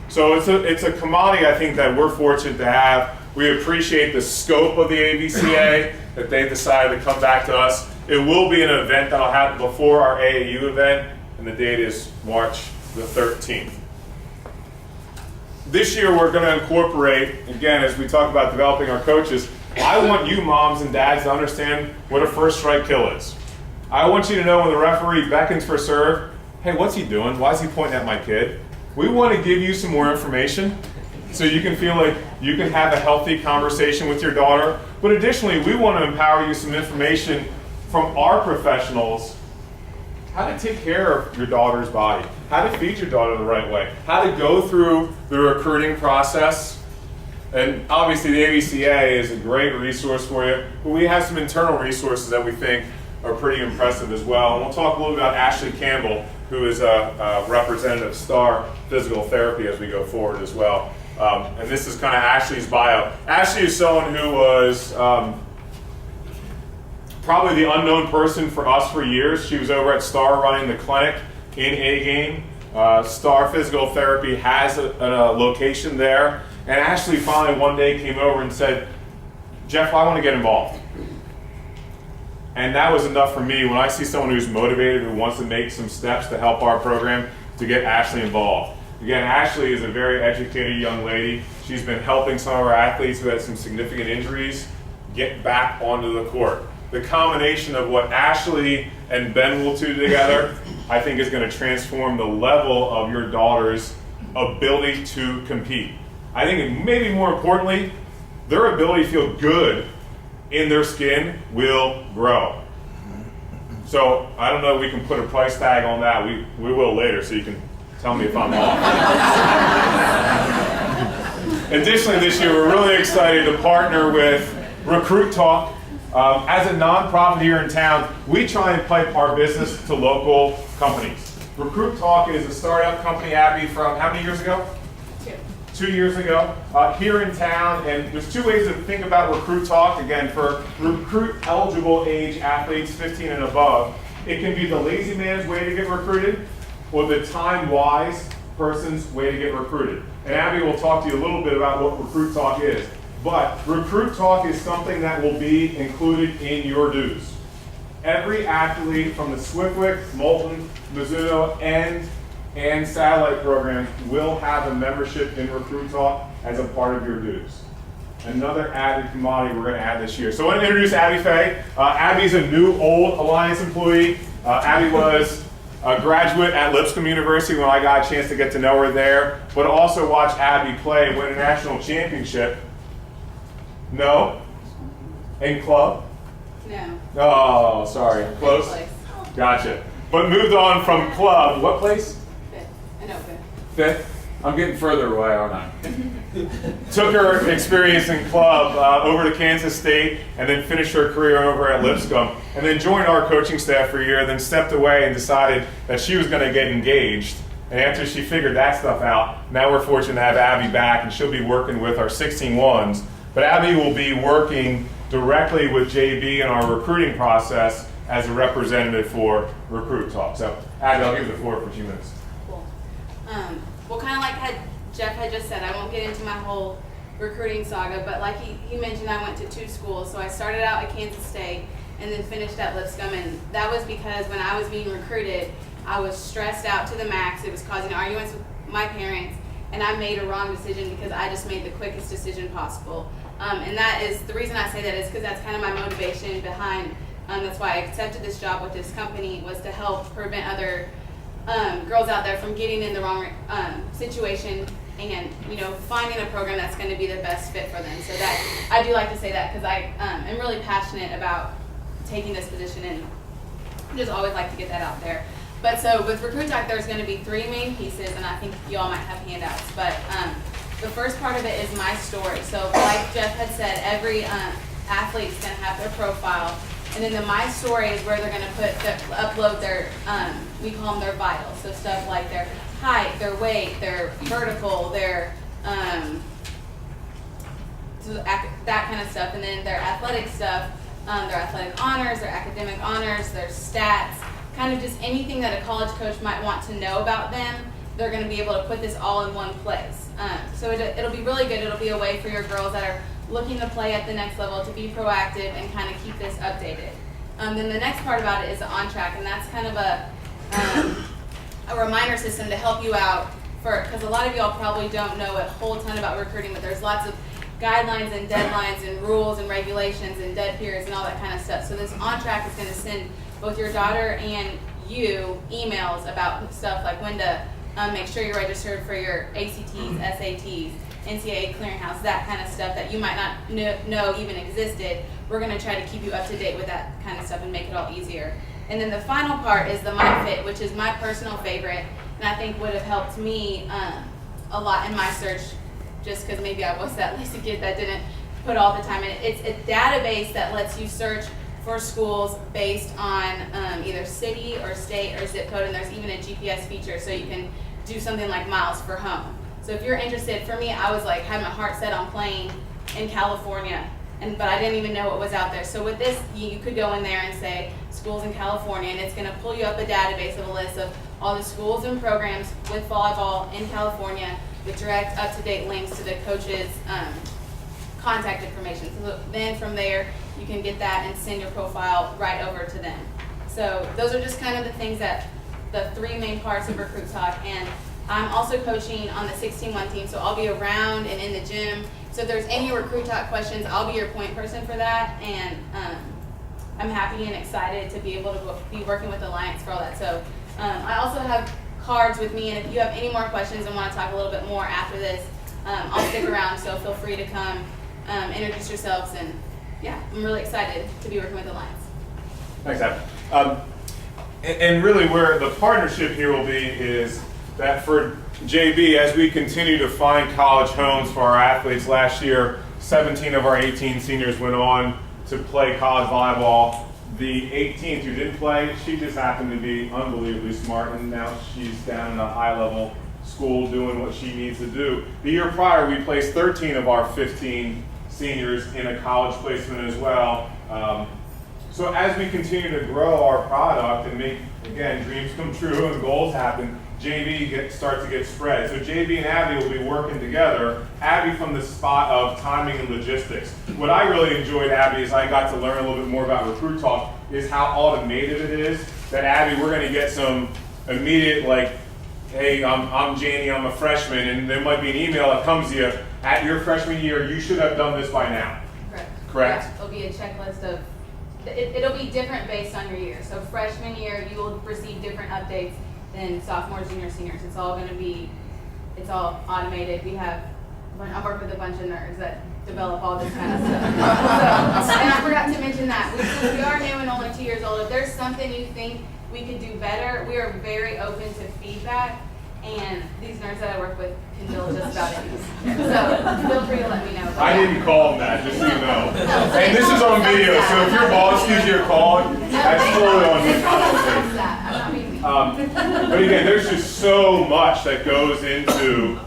So it's a commodity, I think, that we're fortunate to have. We appreciate the scope of the ABCA, that they've decided to come back to us. It will be an event that'll happen before our AAU event, and the date is March the 13th. This year we're going to incorporate, again, as we talk about developing our coaches, I want you moms and dads to understand what a first strike kill is. I want you to know when the referee beckons for serve, hey, what's he doing? Why is he pointing at my kid? We want to give you some more information so you can feel like you can have a healthy conversation with your daughter. But additionally, we want to empower you some information from our professionals, how to take care of your daughter's body, how to feed your daughter the right way, how to go through the recruiting process. And obviously the ABCA is a great resource for you, but we have some internal resources that we think are pretty impressive as well. And we'll talk a little bit about Ashley Campbell, who is a representative Star Physical Therapy as we go forward as well. And this is kind of Ashley's bio. Ashley is someone who was probably the unknown person for us for years. She was over at Star running the clinic in A-Game. Star Physical Therapy has a location there. And Ashley finally one day came over and said, Jeff, I want to get involved. And that was enough for me. When I see someone who's motivated, who wants to make some steps to help our program, to get Ashley involved. Again, Ashley is a very educated young lady. She's been helping some of our athletes who had some significant injuries get back onto the court. The combination of what Ashley and Ben will do together, I think is going to transform the level of your daughter's ability to compete. I think maybe more importantly, their ability to feel good in their skin will grow. So I don't know if we can put a price tag on that. We will later, so you can tell me if I'm off. Additionally, this year we're really excited to partner with Recruit Talk. As a nonprofit here in town, we try and pipe our business to local companies. Recruit Talk is a startup company, Abby, from how many years ago? 2 years ago, here in town, and there's 2 ways to think about Recruit Talk. Again, for recruit eligible age athletes 15 and above, it can be the lazy man's way to get recruited or the time-wise person's way to get recruited. And Abby will talk to you a little bit about what Recruit Talk is. But Recruit Talk is something that will be included in your dues. Every athlete from the Swiftwick, Moulton, Mizuno, and satellite programs will have a membership in Recruit Talk as a part of your dues. another added commodity we're going to add this year. So I want to introduce Abby Faye. Abby's a new Old Alliance employee. Abby was a graduate at Lipscomb University when I got a chance to get to know her there, but also watch Abby play and win a national championship. No? In club?
No.
Oh, sorry. Close?
Place.
Gotcha. But moved on from club. What place?
Fifth. I know fifth.
Fifth? I'm getting further away, aren't I? Took her experience in club over to Kansas State and then finished her career over at Lipscomb and then joined our coaching staff for a year, then stepped away and decided that she was going to get engaged. And after she figured that stuff out, now we're fortunate to have Abby back, and she'll be working with our 16-1s. But Abby will be working directly with JB in our recruiting process as a representative for Recruit Talk. So Abby, I'll give you the floor for a few minutes.
Cool. Well, kind of like Jeff had just said, I won't get into my whole recruiting saga, but like he mentioned, I went to 2 schools. So I started out at Kansas State and then finished at Lipscomb, and that was because when I was being recruited, I was stressed out to the max. It was causing arguments with my parents, and I made a wrong decision because I just made the quickest decision possible. And that is, the reason I say that is because that's kind of my motivation behind, that's why I accepted this job with this company, was to help prevent other girls out there from getting in the wrong situation and, finding a program that's going to be the best fit for them. So that, I do like to say that because I am really passionate about taking this position, and just always like to get that out there. But so with Recruit Talk, there's going to be 3 main pieces, and I think you all might have handouts. But the first part of it is my story. So like Jeff had said, every athlete's going to have their profile. And then the My Story is where they're going to upload their, we call them their vitals. So stuff like their height, their weight, their vertical, their, so that kind of stuff. And then their athletic stuff, their athletic honors, their academic honors, their stats, kind of just anything that a college coach might want to know about them. They're going to be able to put this all in one place. So it'll be really good. It'll be a way for your girls that are looking to play at the next level to be proactive and kind of keep this updated. Then the next part about it is the On Track, and that's kind of a reminder system to help you out, because a lot of y'all probably don't know a whole ton about recruiting, but there's lots of guidelines and deadlines and rules and regulations and dead periods and all that kind of stuff. So this On Track is going to send both your daughter and you emails about stuff like when to make sure you're registered for your ACTs, SATs, NCAA clearinghouse, that kind of stuff that you might not know even existed. We're going to try to keep you up to date with that kind of stuff and make it all easier. And then the final part is the MyFit, which is my personal favorite, and I think would have helped me a lot in my search, just because maybe I was that lazy kid that didn't put all the time in it. It's a database that lets you search for schools based on either city or state or zip code, and there's even a GPS feature, so you can do something like miles for home. So if you're interested, for me, I was like, had my heart set on playing in California, but I didn't even know what was out there. So with this, you could go in there and say schools in California, and it's going to pull you up a database of a list of all the schools and programs with volleyball in California with direct, up-to-date links to the coaches' contact information. So then from there, you can get that and send your profile right over to them. So those are just kind of the things that the 3 main parts of Recruit Talk. And I'm also coaching on the 16-1 team, so I'll be around and in the gym. So if there's any Recruit Talk questions, I'll be your point person for that. And I'm happy and excited to be able to be working with Alliance for all that. So I also have cards with me, and if you have any more questions and want to talk a little bit more after this, I'll stick around, so feel free to come introduce yourselves. And yeah, I'm really excited to be working with Alliance.
Thanks, Abby. And really where the partnership here will be is that for JB, as we continue to find college homes for our athletes, last year 17 of our 18 seniors went on to play college volleyball. The 18th who didn't play, she just happened to be unbelievably smart, and now she's down in a high-level school doing what she needs to do. The year prior, we placed 13 of our 15 seniors in a college placement as well. So as we continue to grow our product and make, again, dreams come true and goals happen, JB starts to get spread. So JB and Abby will be working together, Abby from the spot of timing and logistics. What I really enjoyed, Abby, is I got to learn a little bit more about Recruit Talk, is how automated it is. That Abby, we're gonna get some immediate, like, hey, I'm Janie, I'm a freshman, and there might be an email that comes to you, at your freshman year, you should have done this by now. Correct?
Yeah, it'll be a checklist of, it'll be different based on your year. So freshman year, you will receive different updates than sophomores, juniors, seniors. It's all going to be, it's all automated. We have, I work with a bunch of nerds that develop all this kind of stuff. So, and I forgot to mention that. Since we are new and only 2 years old, if there's something you think we could do better, we are very open to feedback. And these nerds that I work with can build just about anything. So feel free to let me know.
I didn't call them that, just so you know. And this is on video, so if your boss gives you a call, that's totally on you. But again, there's just so much that goes into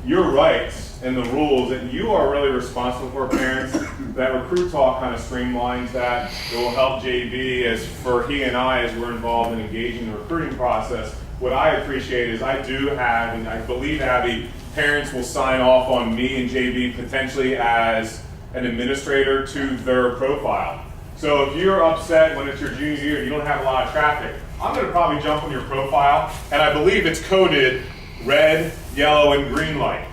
your rights and the rules that you are really responsible for, parents. That Recruit Talk kind of streamlines that. It will help JB as for he and I as we're involved in engaging the recruiting process. What I appreciate is I do have, and I believe, Abby, parents will sign off on me and JB potentially as an administrator to their profile. So if you're upset when it's your junior year and you don't have a lot of traffic, I'm going to probably jump on your profile, and I believe it's coded red, yellow, and green light.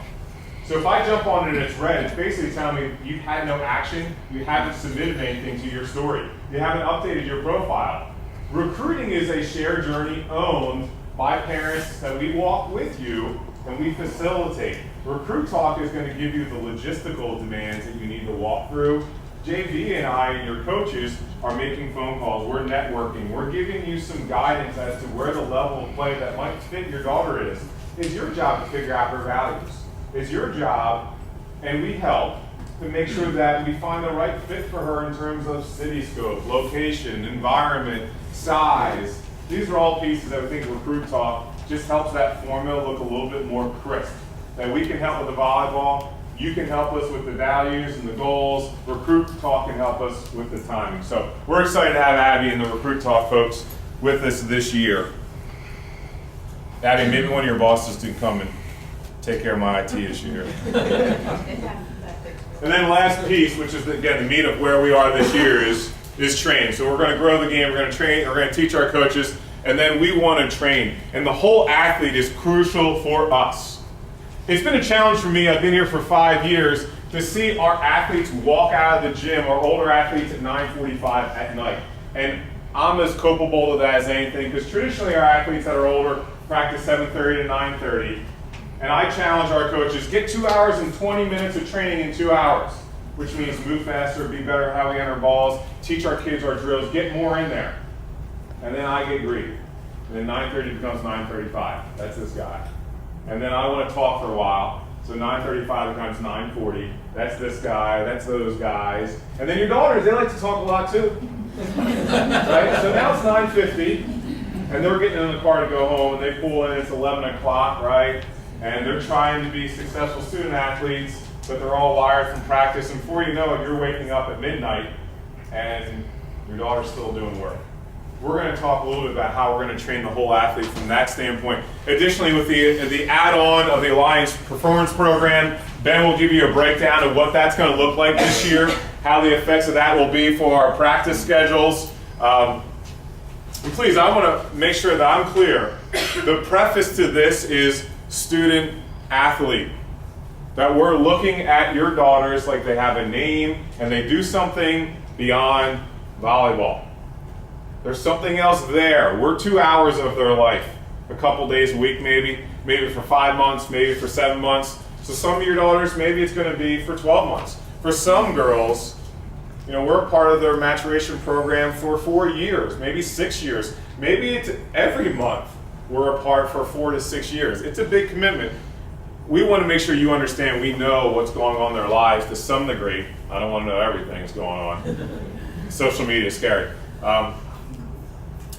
So if I jump on it and it's red, it's basically telling me you've had no action, you haven't submitted anything to your story, you haven't updated your profile. Recruiting is a shared journey owned by parents that we walk with you and we facilitate. Recruit Talk is going to give you the logistical demands that you need to walk through. JV and I and your coaches are making phone calls, we're networking, we're giving you some guidance as to where the level of play that might fit your daughter is. It's your job to figure out her values. It's your job, and we help to make sure that we find the right fit for her in terms of city scope, location, environment, size. These are all pieces that we think Recruit Talk just helps that formula look a little bit more crisp. That we can help with the volleyball, you can help us with the values and the goals, Recruit Talk can help us with the timing. So we're excited to have Abby and the Recruit Talk folks with us this year. Abby, maybe one of your bosses can come and take care of my IT issue here. And then last piece, which is again the meat of where we are this year, is train. So we're going to grow the game, we're going to train, we're going to teach our coaches, and then we want to train. And the whole athlete is crucial for us. It's been a challenge for me, I've been here for 5 years, to see our athletes walk out of the gym, our older athletes at 9:45 at night. And I'm as culpable to that as anything, because traditionally our athletes that are older practice 7:30 to 9:30. And I challenge our coaches, get 2 hours and 20 minutes of training in 2 hours, which means move faster, be better at how we enter balls, teach our kids our drills, get more in there. And then I get greedy. And then 9:30 becomes 9:35. That's this guy. And then I want to talk for a while. So 9:35 becomes 9:40. That's this guy, that's those guys. And then your daughters, they like to talk a lot too. Right? So now it's 9:50, and they're getting in the car to go home, and they pull in, it's 11 o'clock, right? And they're trying to be successful student athletes, but they're all wired from practice. And before you know it, you're waking up at midnight, and your daughter's still doing work. We're going to talk a little bit about how we're going to train the whole athlete from that standpoint. Additionally, with the add-on of the Alliance Performance Program, Ben will give you a breakdown of what that's going to look like this year, how the effects of that will be for our practice schedules. And please, I want to make sure that I'm clear. The preface to this is student athlete. That we're looking at your daughters like they have a name and they do something beyond volleyball. There's something else there. We're 2 hours of their life, a couple days a week maybe for 5 months, maybe for 7 months. So some of your daughters, maybe it's going to be for 12 months. For some girls, you know, we're part of their maturation program for 4 years, maybe 6 years. Maybe it's every month we're apart for 4 to 6 years. It's a big commitment. We want to make sure you understand we know what's going on in their lives to some degree. I don't want to know everything that's going on. Social media is scary.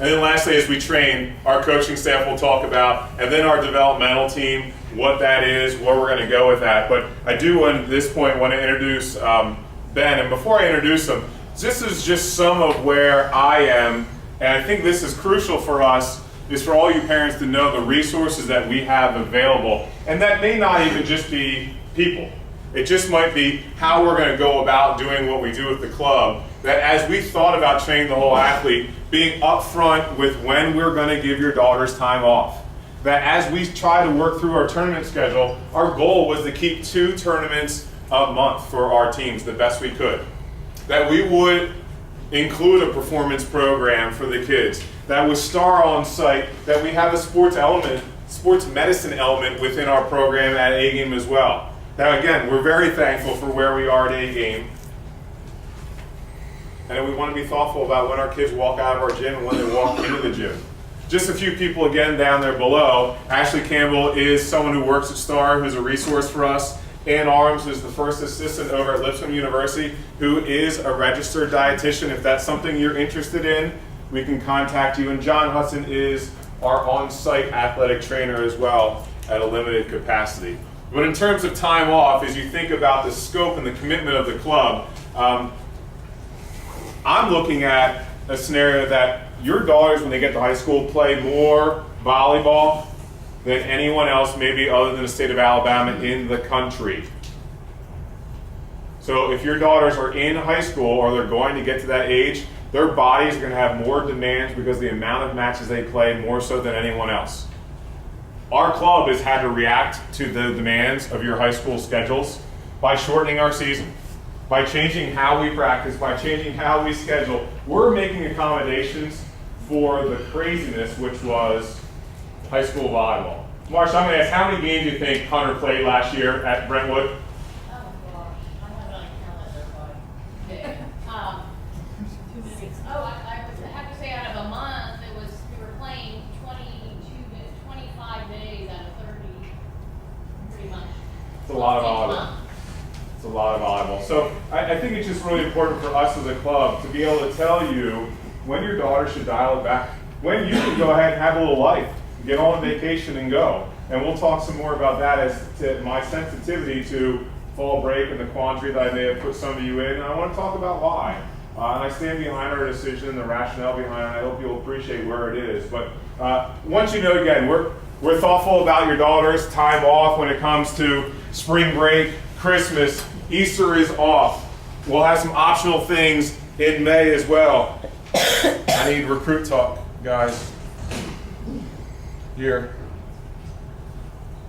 And then lastly, as we train, our coaching staff will talk about, and then our developmental team, what that is, where we're going to go with that. But I do, at this point, want to introduce Ben. And before I introduce him, this is just some of where I am. And I think this is crucial for us, is for all you parents to know the resources that we have available. And that may not even just be people. It just might be how we're going to go about doing what we do with the club. That as we thought about training the whole athlete, being upfront with when we're going to give your daughters time off. that as we try to work through our tournament schedule, our goal was to keep 2 tournaments a month for our teams the best we could. That we would include a performance program for the kids, that was STAR on site, that we have a sports medicine element within our program at A-Game as well. Now again, we're very thankful for where we are at A-Game. And we want to be thoughtful about when our kids walk out of our gym and when they walk into the gym. Just a few people again down there below. Ashley Campbell is someone who works at STAR, who's a resource for us. Ann Arms is the first assistant over at Lipscomb University, who is a registered dietitian. If that's something you're interested in, we can contact you. And John Hudson is our on-site athletic trainer as well at a limited capacity. But in terms of time off, as you think about the scope and the commitment of the club, I'm looking at a scenario that your daughters, when they get to high school, play more volleyball than anyone else, maybe other than the state of Alabama, in the country. So if your daughters are in high school or they're going to get to that age, their bodies are going to have more demands because of the amount of matches they play, more so than anyone else. Our club has had to react to the demands of your high school schedules by shortening our season, by changing how we practice, by changing how we schedule. We're making accommodations for the craziness which was high school volleyball. Marsh, I'm going to ask, how many games do you think Hunter played last year at Brentwood?
Oh gosh, I'm not going to count everybody. I have to say out of a month, we were playing 25 days out of 30, pretty much.
It's a lot of volleyball. It's a lot of volleyball. So I think it's just really important for us as a club to be able to tell you when your daughter should dial it back, when you can go ahead and have a little life, get on vacation and go. And we'll talk some more about that as to my sensitivity to fall break and the quandary that I may have put some of you in. And I want to talk about why. And I stand behind our decision, the rationale behind it. I hope you'll appreciate where it is. But once you know, again, we're thoughtful about your daughter's time off when it comes to spring break, Christmas, Easter is off. We'll have some optional things in May as well. I need recruit talk, guys. Here.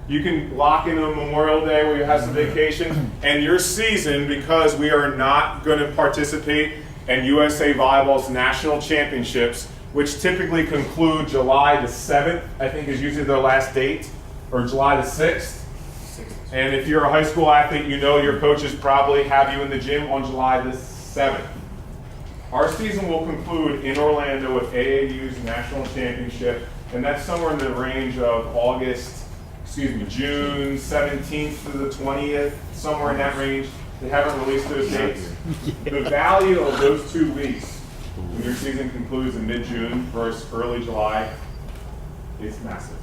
You can lock in a Memorial Day where you have some vacation, and your season, because we are not going to participate in USA Volleyball's national championships, which typically conclude July the 7th, I think is usually their last date, or July the 6th. And if you're a high school athlete, you know your coaches probably have you in the gym on July the 7th. Our season will conclude in Orlando with AAU's national championship, and that's somewhere in the range of June 17th to the 20th, somewhere in that range. They haven't released those dates. The value of those 2 weeks, when your season concludes in mid-June versus early July, is massive.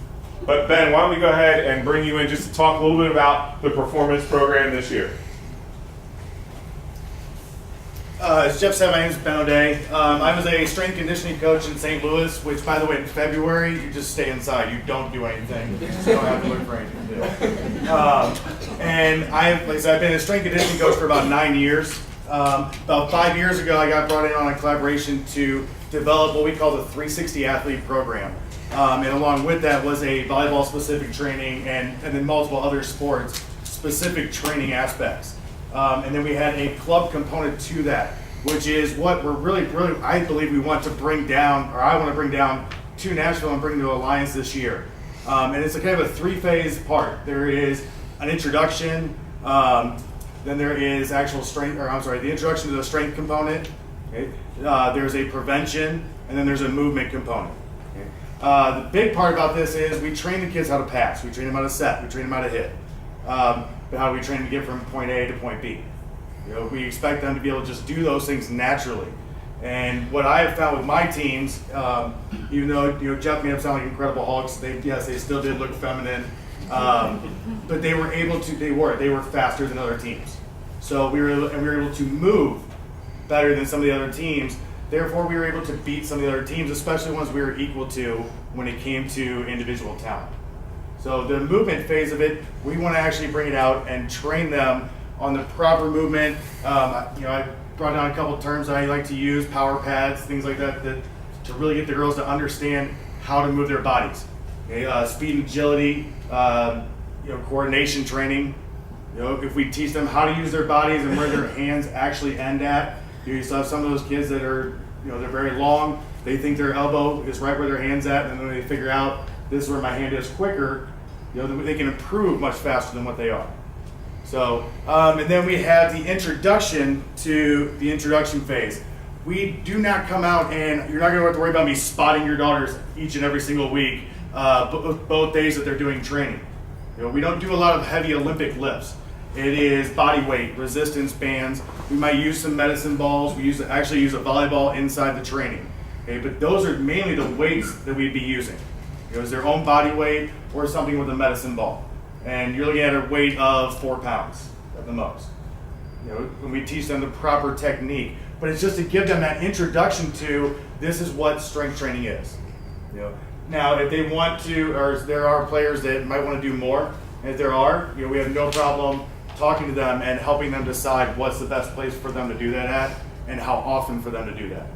But Ben, why don't we go ahead and bring you in just to talk a little bit about the performance program this year.
As Jeff said, my name is Ben O'Day. I was a strength and conditioning coach in St. Louis, which, by the way, in February, you just stay inside. You don't do anything. You just don't have to look for anything to do. And like I said, I've been a strength and conditioning coach for about 9 years. About 5 years ago, I got brought in on a collaboration to develop what we call the 360 athlete program. And along with that was a volleyball-specific training and then multiple other sports-specific training aspects. And then we had a club component to that, which is what we're really, I believe we want to bring down, or I want to bring down to Nashville and bring to Alliance this year. And it's a kind of a 3-phase part. There is an introduction, then there is actual strength, the introduction to the strength component. Okay? There's a prevention, and then there's a movement component. Okay? The big part about this is we train the kids how to pass. We train them how to set. We train them how to hit. But how do we train them to get from point A to point B? We expect them to be able to just do those things naturally. And what I have found with my teams, even though Jeff made them sound like Incredible Hulks, they still did look feminine, but they were able to. They were faster than other teams. So we were able to move better than some of the other teams. Therefore, we were able to beat some of the other teams, especially ones we were equal to when it came to individual talent. So the movement phase of it, we want to actually bring it out and train them on the proper movement. I brought down a couple of terms that I like to use, power pads, things like that, to really get the girls to understand how to move their bodies. Okay, speed and agility, coordination training. If we teach them how to use their bodies and where their hands actually end at, you still have some of those kids that are, they're very long. They think their elbow is right where their hand's at, and then they figure out this is where my hand is quicker. They can improve much faster than what they are. So, and then we have the introduction to the introduction phase. We do not come out and you're not going to have to worry about me spotting your daughters each and every single week, both days that they're doing training. We don't do a lot of heavy Olympic lifts. It is body weight, resistance bands. We might use some medicine balls. We actually use a volleyball inside the training. Okay, but those are mainly the weights that we'd be using. It's their own body weight or something with a medicine ball. And you're looking at a weight of 4 pounds at the most. When we teach them the proper technique. But it's just to give them that introduction to this is what strength training is. Now, if they want to, or if there are players that might want to do more, and if there are, we have no problem talking to them and helping them decide what's the best place for them to do that at and how often for them to do that.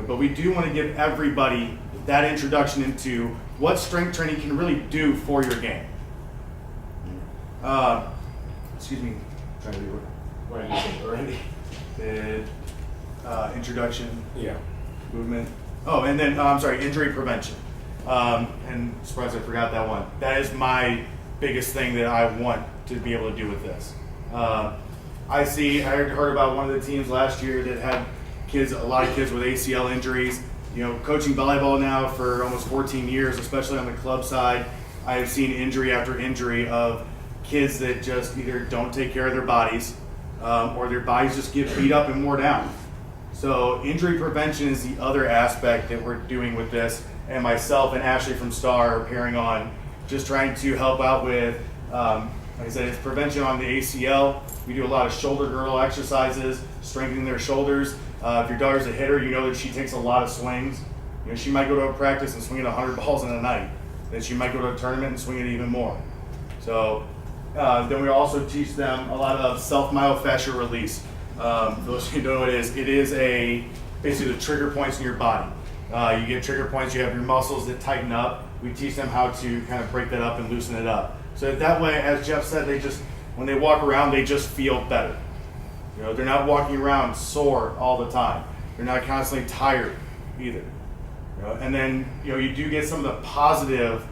But we do want to give everybody that introduction into what strength training can really do for your game. Excuse me, trying to do what I just said already. The introduction, movement. Oh, and then I'm sorry, injury prevention. And surprised I forgot that one. That is my biggest thing that I want to be able to do with this. I heard about one of the teams last year that had a lot of kids with ACL injuries. Coaching volleyball now for almost 14 years, especially on the club side, I have seen injury after injury of kids that just either don't take care of their bodies or their bodies just get beat up and wore down. So injury prevention is the other aspect that we're doing with this, and myself and Ashley from Star are pairing on, just trying to help out with, like I said, it's prevention on the ACL. We do a lot of shoulder girdle exercises, strengthening their shoulders. If your daughter's a hitter, you know that she takes a lot of swings. She might go to a practice and swing it 100 balls in a night. Then she might go to a tournament and swing it even more. So then we also teach them a lot of self-myofascial release. Those who know what it is basically the trigger points in your body. You get trigger points, you have your muscles that tighten up. We teach them how to kind of break that up and loosen it up. So that way, as Jeff said, when they walk around, they just feel better. They're not walking around sore all the time. They're not constantly tired either. And then you do get some of the positive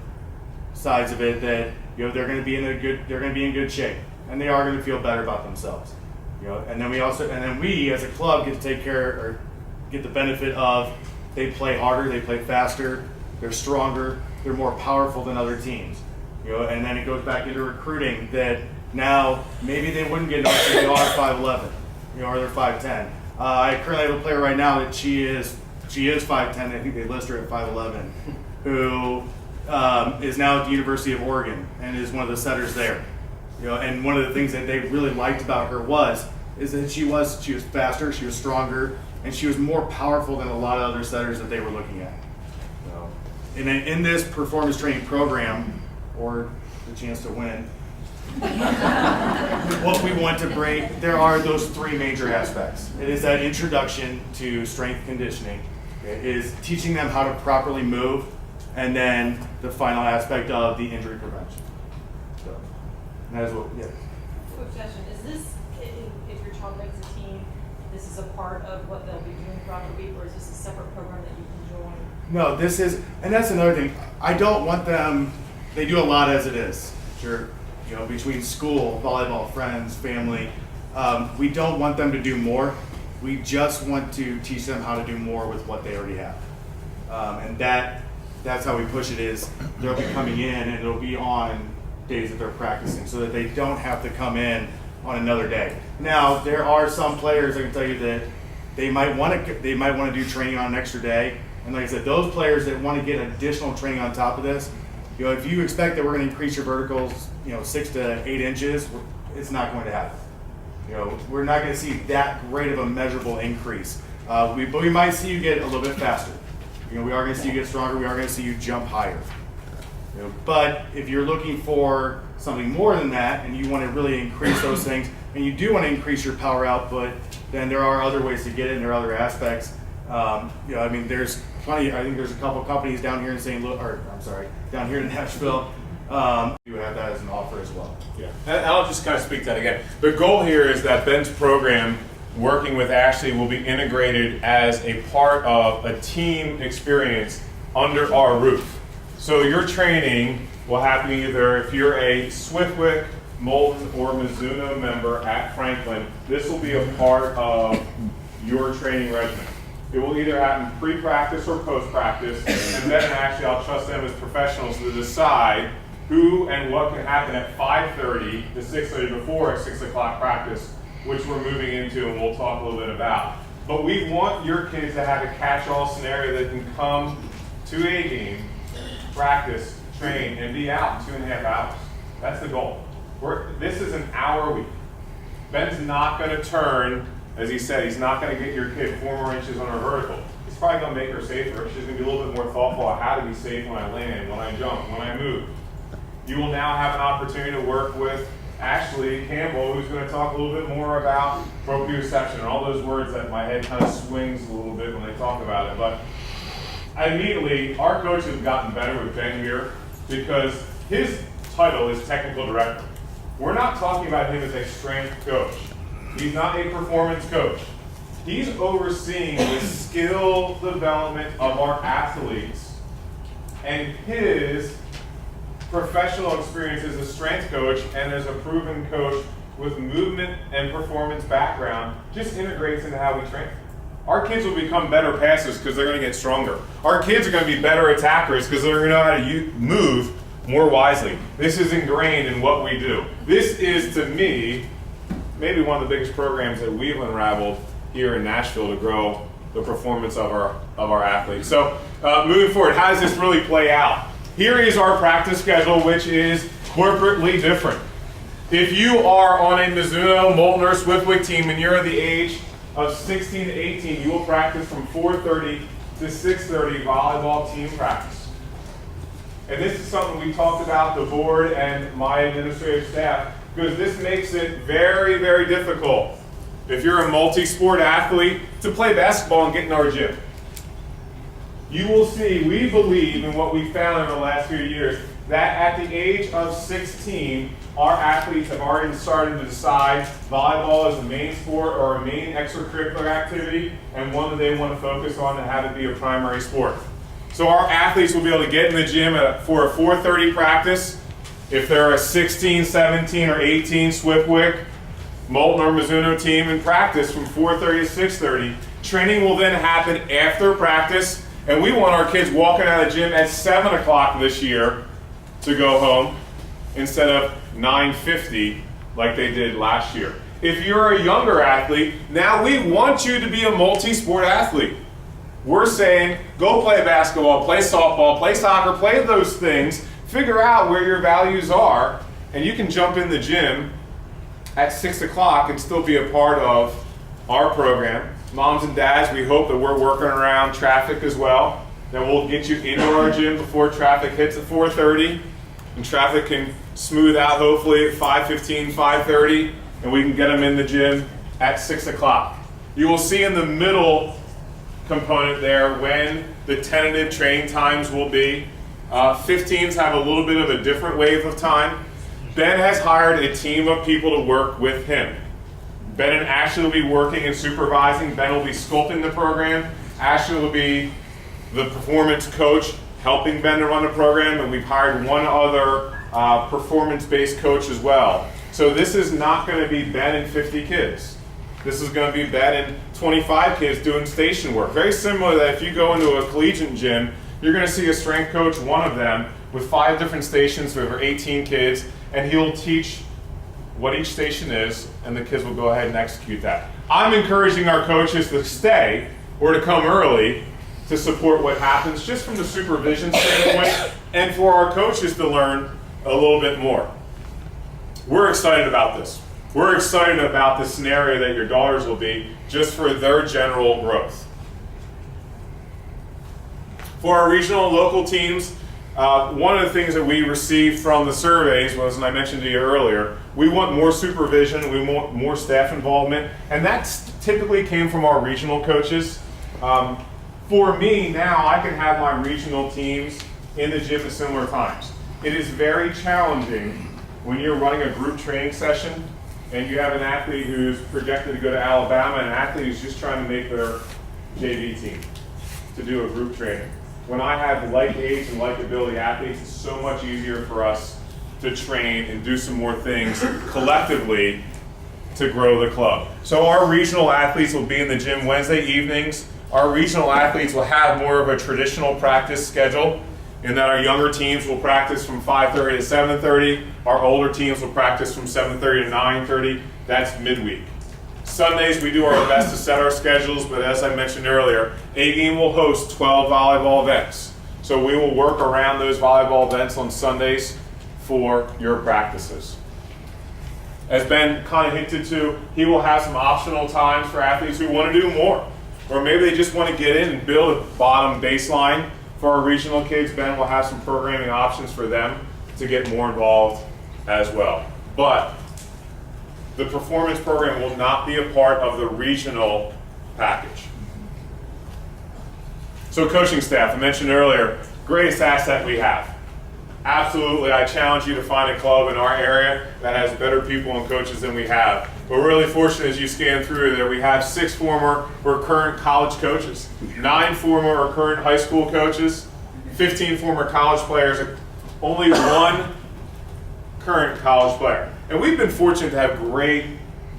sides of it that they're going to be in good shape, and they are going to feel better about themselves. And then we as a club get to take care or get the benefit of they play harder, they play faster, they're stronger, they're more powerful than other teams. And then it goes back into recruiting that now maybe they wouldn't get noticed if they are 5'11", or they're 5'10". I currently have a player right now that she is 5'10". I think they list her at 5'11", who is now at the University of Oregon and is one of the setters there. And one of the things that they really liked about her is that she was faster, she was stronger, and she was more powerful than a lot of other setters that they were looking at. And in this performance training program, or the chance to win, what we want to bring, there are those 3 major aspects. It is that introduction to strength conditioning. It is teaching them how to properly move, and then the final aspect of the injury prevention. So, that is what, yeah.
Quick question, is this, if your child makes a team, this is a part of what they'll be doing throughout the week, or is this a separate program that you can join?
No, this is, and that's another thing. I don't want them, they do a lot as it is. Sure, between school, volleyball, friends, family, we don't want them to do more. We just want to teach them how to do more with what they already have. And that's how we push it is they'll be coming in and it'll be on days that they're practicing so that they don't have to come in on another day. Now, there are some players, I can tell you, that they might want to do training on an extra day. And like I said, those players that want to get additional training on top of this, if you expect that we're going to increase your verticals, 6 to 8 inches, it's not going to happen. We're not going to see that great of a measurable increase. But we might see you get a little bit faster. We are going to see you get stronger. We are going to see you jump higher. But if you're looking for something more than that, and you want to really increase those things, and you do want to increase your power output, then there are other ways to get it, and there are other aspects. I mean, there's plenty. I think there's a couple companies down here in St. Louis, or I'm sorry, down here in Nashville. You have that as an offer as well.
Yeah, and I'll just kind of speak to that again. The goal here is that Ben's program, working with Ashley, will be integrated as a part of a team experience under our roof. So your training will happen either if you're a Swiftwick, Moulton, or Mizuno member at Franklin. This will be a part of your training regimen. It will either happen pre-practice or post-practice, and then actually I'll trust them as professionals to decide who and what can happen at 5:30 to 6:30 before a 6 o'clock practice, which we're moving into and we'll talk a little bit about. But we want your kids to have a catch-all scenario that can come to a game, practice, train, and be out in 2.5 hours. That's the goal. This is an hour week. Ben's not going to turn, as he said, he's not going to get your kid 4 more inches on her vertical. He's probably going to make her safer. She's going to be a little bit more thoughtful on how to be safe when I land, when I jump, when I move. You will now have an opportunity to work with Ashley Campbell, who's going to talk a little bit more about proprioception and all those words that my head kind of swings a little bit when they talk about it. But immediately, our coaches have gotten better with Ben here because his title is technical director. We're not talking about him as a strength coach. He's not a performance coach. He's overseeing the skill development of our athletes, and his professional experience as a strength coach and as a proven coach with movement and performance background just integrates into how we train. Our kids will become better passers because they're going to get stronger. Our kids are going to be better attackers because they're going to know how to move more wisely. This is ingrained in what we do. This is, to me, maybe one of the biggest programs that we've unraveled here in Nashville to grow the performance of our athletes. So moving forward, how does this really play out? Here is our practice schedule, which is corporately different. If you are on a Mizuno, Moulton, or Swiftwick team and you're the age of 16 to 18, you will practice from 4:30 to 6:30 volleyball team practice. And this is something we talked about, the board and my administrative staff, because this makes it very, very difficult if you're a multi-sport athlete to play basketball and get in our gym. You will see, we believe in what we found in the last few years, that at the age of 16, our athletes have already started to decide volleyball is a main sport or a main extracurricular activity and one that they want to focus on and have it be a primary sport. So our athletes will be able to get in the gym for a 4:30 practice. If they're a 16, 17, or 18 Swiftwick, Moulton, or Mizuno team in practice from 4:30 to 6:30, training will then happen after practice. And we want our kids walking out of the gym at 7 o'clock this year to go home instead of 9:50 like they did last year. If you're a younger athlete, now we want you to be a multi-sport athlete. We're saying go play basketball, play softball, play soccer, play those things, figure out where your values are, and you can jump in the gym at 6 o'clock and still be a part of our program. Moms and dads, we hope that we're working around traffic as well, that we'll get you into our gym before traffic hits at 4:30, and traffic can smooth out hopefully at 5:15, 5:30, and we can get them in the gym at 6 o'clock. You will see in the middle component there when the tentative training times will be. 15s have a little bit of a different wave of time. Ben has hired a team of people to work with him. Ben and Ashley will be working and supervising. Ben will be sculpting the program. Ashley will be the performance coach, helping Ben to run the program, and we've hired one other performance-based coach as well. So this is not going to be Ben and 50 kids. This is going to be Ben and 25 kids doing station work. Very similar that if you go into a collegiate gym, you're going to see a strength coach, one of them, with 5 different stations for over 18 kids, and he'll teach what each station is, and the kids will go ahead and execute that. I'm encouraging our coaches to stay or to come early to support what happens just from the supervision standpoint and for our coaches to learn a little bit more. We're excited about this. We're excited about the scenario that your daughters will be just for their general growth. For our regional and local teams, one of the things that we received from the surveys was, and I mentioned to you earlier, we want more supervision, we want more staff involvement, and that typically came from our regional coaches. For me now, I can have my regional teams in the gym at similar times. It is very challenging when you're running a group training session and you have an athlete who's projected to go to Alabama and an athlete who's just trying to make their JV team to do a group training. When I have like age and like ability athletes, it's so much easier for us to train and do some more things collectively to grow the club. So our regional athletes will be in the gym Wednesday evenings. Our regional athletes will have more of a traditional practice schedule in that our younger teams will practice from 5:30 to 7:30. Our older teams will practice from 7:30 to 9:30. That's midweek. Sundays we do our best to set our schedules, but as I mentioned earlier, A-Game will host 12 volleyball events. So we will work around those volleyball events on Sundays for your practices. As Ben kind of hinted to, he will have some optional times for athletes who want to do more. Or maybe they just want to get in and build a bottom baseline. For our regional kids, Ben will have some programming options for them to get more involved as well. But the performance program will not be a part of the regional package. So coaching staff, I mentioned earlier, greatest asset we have. Absolutely, I challenge you to find a club in our area that has better people and coaches than we have. We're really fortunate as you scan through there, we have 6 former or current college coaches, 9 former or current high school coaches, 15 former college players, only 1 current college player. And we've been fortunate to have great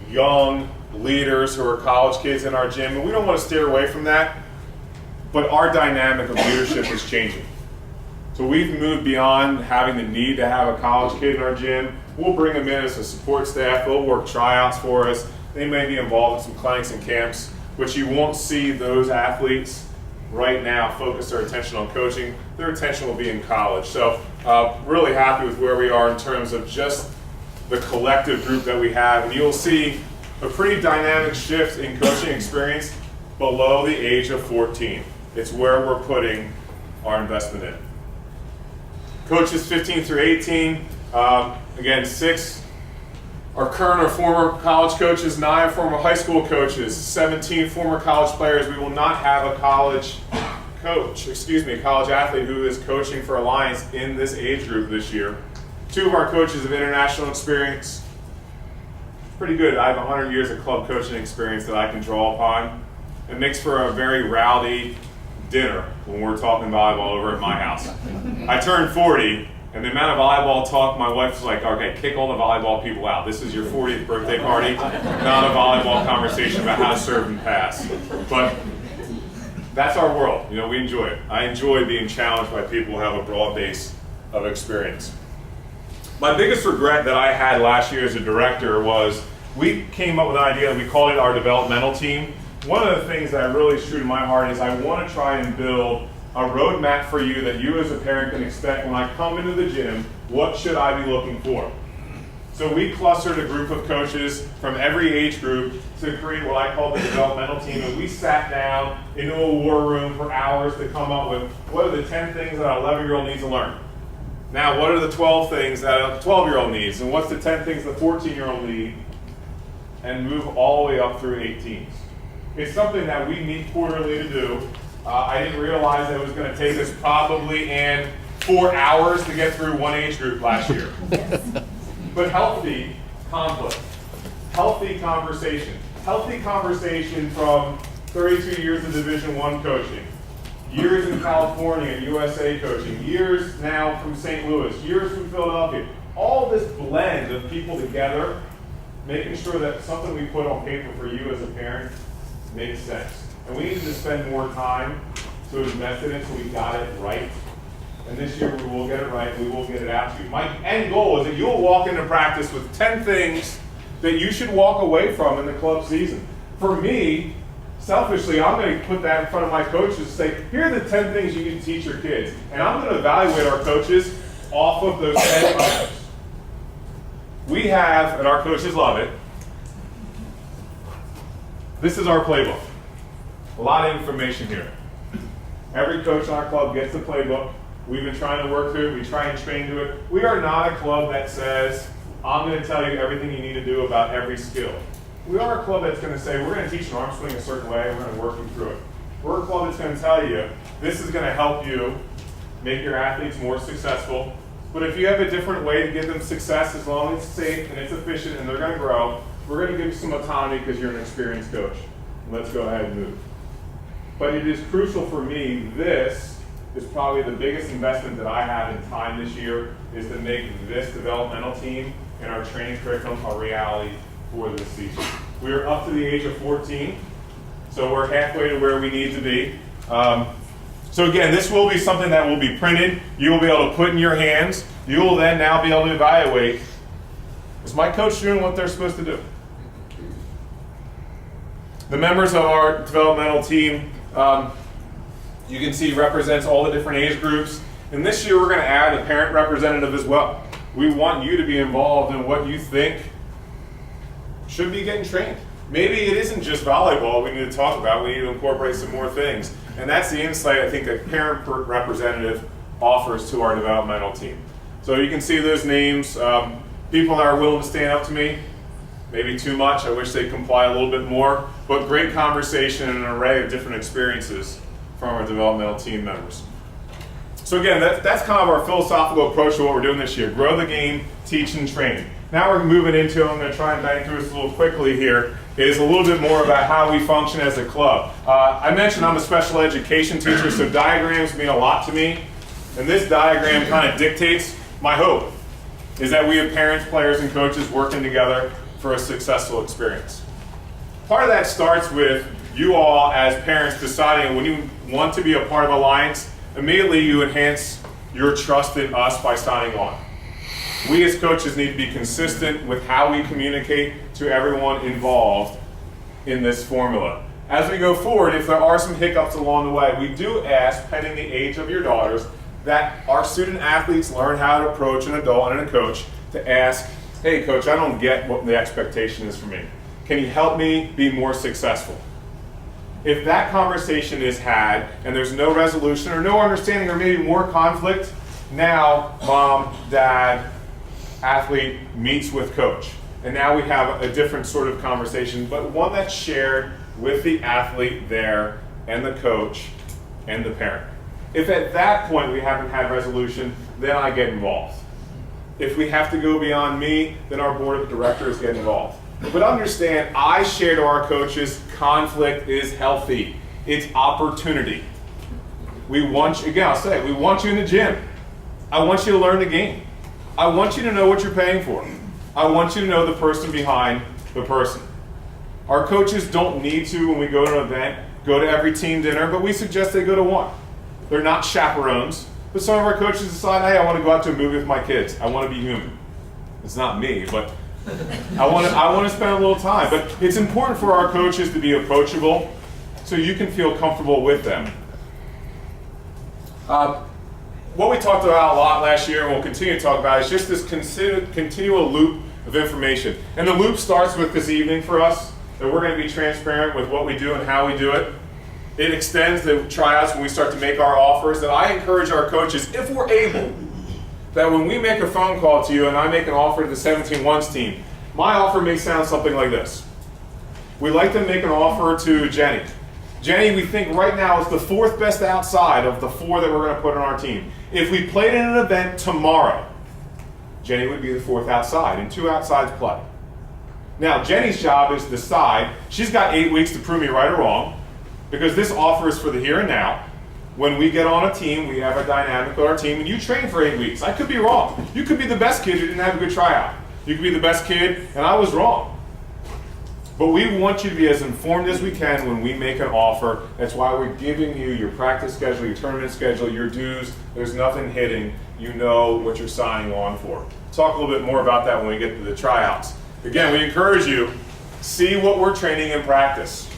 young leaders who are college kids in our gym, and we don't want to steer away from that, but our dynamic of leadership is changing. So we've moved beyond having the need to have a college kid in our gym. We'll bring them in as a support staff. They'll work tryouts for us. They may be involved in some clinics and camps, but you won't see those athletes right now focus their attention on coaching. Their attention will be in college. So really happy with where we are in terms of just the collective group that we have. And you'll see a pretty dynamic shift in coaching experience below the age of 14. It's where we're putting our investment in. Coaches 15 through 18, again, 6 are current or former college coaches, 9 former high school coaches, 17 former college players. We will not have a college college athlete who is coaching for Alliance in this age group this year. 2 of our coaches have international experience. Pretty good. I have 100 years of club coaching experience that I can draw upon. It makes for a very rowdy dinner when we're talking volleyball over at my house. I turned 40, and the amount of volleyball talk, my wife was like, okay, kick all the volleyball people out. This is your 40th birthday party, not a volleyball conversation about how to serve and pass. But that's our world. You know, we enjoy it. I enjoy being challenged by people who have a broad base of experience. My biggest regret that I had last year as a director was we came up with an idea, and we called it our developmental team. One of the things that really is true to my heart is I want to try and build a roadmap for you that you as a parent can expect when I come into the gym, what should I be looking for? So we clustered a group of coaches from every age group to create what I call the developmental team, and we sat down into a war room for hours to come up with what are the 10 things that an 11-year-old needs to learn. Now, what are the 12 things that a 12-year-old needs, and what's the 10 things the 14-year-old need, and move all the way up through 18s. It's something that we meet quarterly to do. I didn't realize that it was going to take us probably 4 hours to get through one age group last year. But healthy conflict, healthy conversation from 32 years of Division I coaching, years in California and USA coaching, years now from St. Louis, years from Philadelphia. All this blend of people together, making sure that something we put on paper for you as a parent makes sense. And we needed to spend more time to invest in it so we got it right. And this year we will get it right, we will get it out to you. My end goal is that you'll walk into practice with 10 things that you should walk away from in the club season. For me, selfishly, I'm going to put that in front of my coaches and say, here are the 10 things you need to teach your kids. And I'm going to evaluate our coaches off of those 10 items. We have, and our coaches love it, this is our playbook. A lot of information here. Every coach in our club gets the playbook. We've been trying to work through it. We try and train to it. We are not a club that says, I'm going to tell you everything you need to do about every skill. We are a club that's going to say, we're going to teach an arm swing a certain way, we're going to work you through it. We're a club that's going to tell you this is going to help you make your athletes more successful. But if you have a different way to give them success, as long as it's safe and it's efficient and they're going to grow, we're going to give you some autonomy because you're an experienced coach. Let's go ahead and move. But it is crucial for me, this is probably the biggest investment that I have in time this year, is to make this developmental team and our training curriculum a reality for this season. We are up to the age of 14, so we're halfway to where we need to be. So again, this will be something that will be printed. You will be able to put in your hands. You will then now be able to evaluate, is my coach doing what they're supposed to do? The members of our developmental team, you can see, represents all the different age groups. And this year we're going to add a parent representative as well. We want you to be involved in what you think should be getting trained. Maybe it isn't just volleyball we need to talk about. We need to incorporate some more things. And that's the insight I think a parent representative offers to our developmental team. So you can see those names, people that are willing to stand up to me. Maybe too much. I wish they'd comply a little bit more. But great conversation and an array of different experiences from our developmental team members. So again, that's kind of our philosophical approach to what we're doing this year. Grow the game, teach and train. Now we're moving into, I'm going to try and bang through this a little quickly here, is a little bit more about how we function as a club. I mentioned I'm a special education teacher, so diagrams mean a lot to me. And this diagram kind of dictates my hope, is that we have parents, players, and coaches working together for a successful experience. Part of that starts with you all as parents deciding when you want to be a part of Alliance, immediately you enhance your trust in us by signing on. We as coaches need to be consistent with how we communicate to everyone involved in this formula. As we go forward, if there are some hiccups along the way, we do ask, pending the age of your daughters, that our student athletes learn how to approach an adult and a coach to ask, hey coach, I don't get what the expectation is for me. Can you help me be more successful? If that conversation is had and there's no resolution or no understanding or maybe more conflict, now mom, dad, athlete meets with coach. And now we have a different sort of conversation, but one that's shared with the athlete there and the coach and the parent. If at that point we haven't had resolution, then I get involved. If we have to go beyond me, then our board of directors get involved. But understand, I share to our coaches, conflict is healthy. It's opportunity. We want you, again, I'll say it, we want you in the gym. I want you to learn the game. I want you to know what you're paying for. I want you to know the person behind the person. Our coaches don't need to, when we go to an event, go to every team dinner, but we suggest they go to one. They're not chaperones, but some of our coaches decide, hey, I want to go out to a movie with my kids. I want to be human. It's not me, but I want to spend a little time. But it's important for our coaches to be approachable so you can feel comfortable with them. What we talked about a lot last year and we'll continue to talk about is just this continual loop of information. And the loop starts with this evening for us, that we're going to be transparent with what we do and how we do it. It extends the tryouts when we start to make our offers, that I encourage our coaches, if we're able, that when we make a phone call to you and I make an offer to the 17-1s team, my offer may sound something like this. We'd like to make an offer to Jenny. Jenny, we think right now is the fourth best outside of the four that we're going to put on our team. If we played in an event tomorrow, Jenny would be the fourth outside, and two outsides play. Now, Jenny's job is to decide. She's got 8 weeks to prove me right or wrong, because this offer is for the here and now. When we get on a team, we have a dynamic on our team, and you train for 8 weeks. I could be wrong. You could be the best kid who didn't have a good tryout. You could be the best kid, and I was wrong. But we want you to be as informed as we can when we make an offer. That's why we're giving you your practice schedule, your tournament schedule, your dues. There's nothing hidden. You know what you're signing on for. Talk a little bit more about that when we get to the tryouts. Again, we encourage you, see what we're training in practice.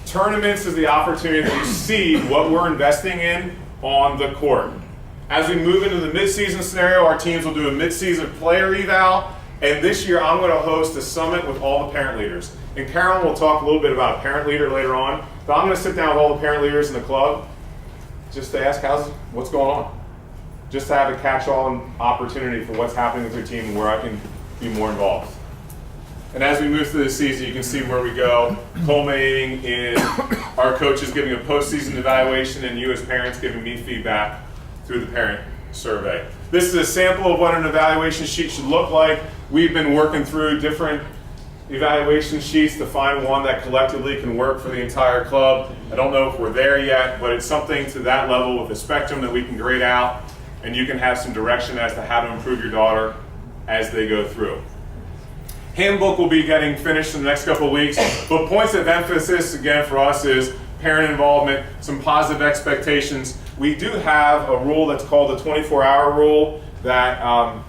Tournaments is the opportunity to see what we're investing in on the court. As we move into the midseason scenario, our teams will do a midseason player eval, and this year I'm going to host a summit with all the parent leaders. And Carolyn will talk a little bit about a parent leader later on, but I'm going to sit down with all the parent leaders in the club just to ask what's going on. Just to have a catch-all opportunity for what's happening with your team and where I can be more involved. And as we move through the season, you can see where we go, culminating in our coaches giving a postseason evaluation and you as parents giving me feedback through the parent survey. This is a sample of what an evaluation sheet should look like. We've been working through different evaluation sheets to find one that collectively can work for the entire club. I don't know if we're there yet, but it's something to that level with a spectrum that we can grade out, and you can have some direction as to how to improve your daughter as they go through. Handbook will be getting finished in the next couple of weeks, but points of emphasis again for us is parent involvement, some positive expectations. We do have a rule that's called the 24-hour rule that,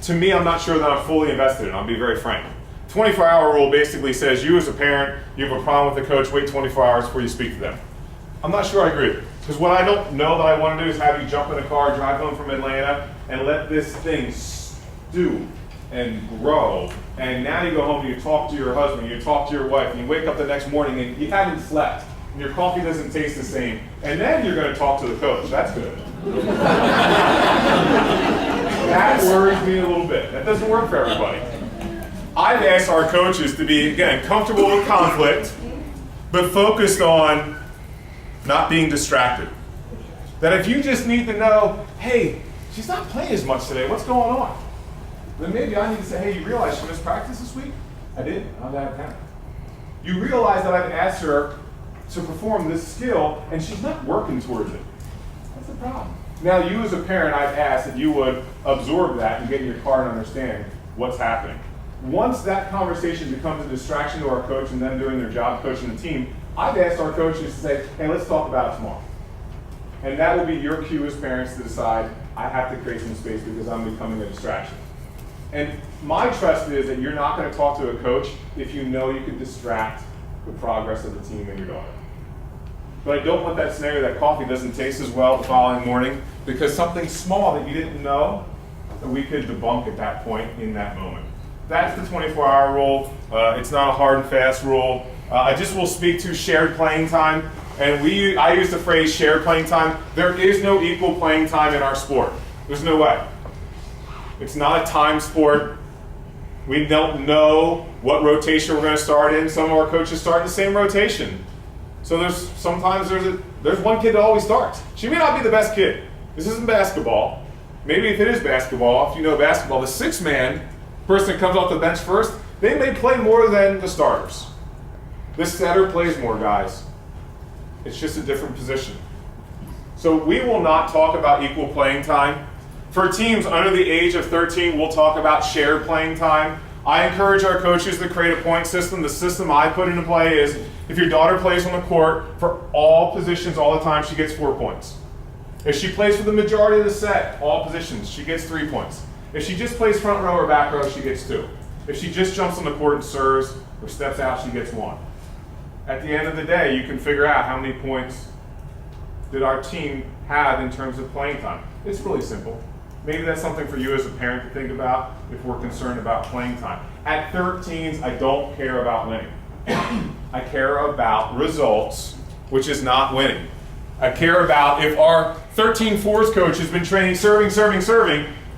to me, I'm not sure that I'm fully invested in. I'll be very frank. 24-hour rule basically says you as a parent, you have a problem with the coach, wait 24 hours before you speak to them. I'm not sure I agree with it. Because what I don't know that I want to do is have you jump in a car, drive home from Atlanta, and let this thing stew and grow. And now you go home and you talk to your husband, you talk to your wife, and you wake up the next morning and you haven't slept. And your coffee doesn't taste the same. And then you're going to talk to the coach. That's good. That worries me a little bit. That doesn't work for everybody. I've asked our coaches to be, again, comfortable with conflict, but focused on not being distracted. That if you just need to know, hey, she's not playing as much today, what's going on? Then maybe I need to say, hey, you realize she missed practice this week? I did. How'd that happen? You realize that I've asked her to perform this skill, and she's not working towards it. That's the problem. Now, you as a parent, I've asked that you would absorb that and get in your car and understand what's happening. Once that conversation becomes a distraction to our coach and them doing their job coaching the team, I've asked our coaches to say, hey, let's talk about it tomorrow. And that will be your cue as parents to decide, I have to create some space because I'm becoming a distraction. And my trust is that you're not going to talk to a coach if you know you could distract the progress of the team and your daughter. But I don't want that scenario that coffee doesn't taste as well the following morning because something small that you didn't know that we could debunk at that point in that moment. That's the 24-hour rule. It's not a hard and fast rule. I just will speak to shared playing time. And I use the phrase shared playing time. There is no equal playing time in our sport. There's no way. It's not a time sport. We don't know what rotation we're going to start in. Some of our coaches start in the same rotation. So there's one kid that always starts. She may not be the best kid. This isn't basketball. Maybe if it is basketball, if you know basketball, the six-man person that comes off the bench first, they may play more than the starters. The setter plays more, guys. It's just a different position. So we will not talk about equal playing time. For teams under the age of 13, we'll talk about shared playing time. I encourage our coaches to create a point system. The system I put into play is if your daughter plays on the court for all positions all the time, she gets 4 points. If she plays for the majority of the set, all positions, she gets 3 points. If she just plays front row or back row, she gets 2. If she just jumps on the court and serves or steps out, she gets 1. At the end of the day, you can figure out how many points did our team have in terms of playing time. It's really simple. Maybe that's something for you as a parent to think about if we're concerned about playing time. At 13s, I don't care about winning. I care about results, which is not winning. I care about if our 13-4s coach has been training serving,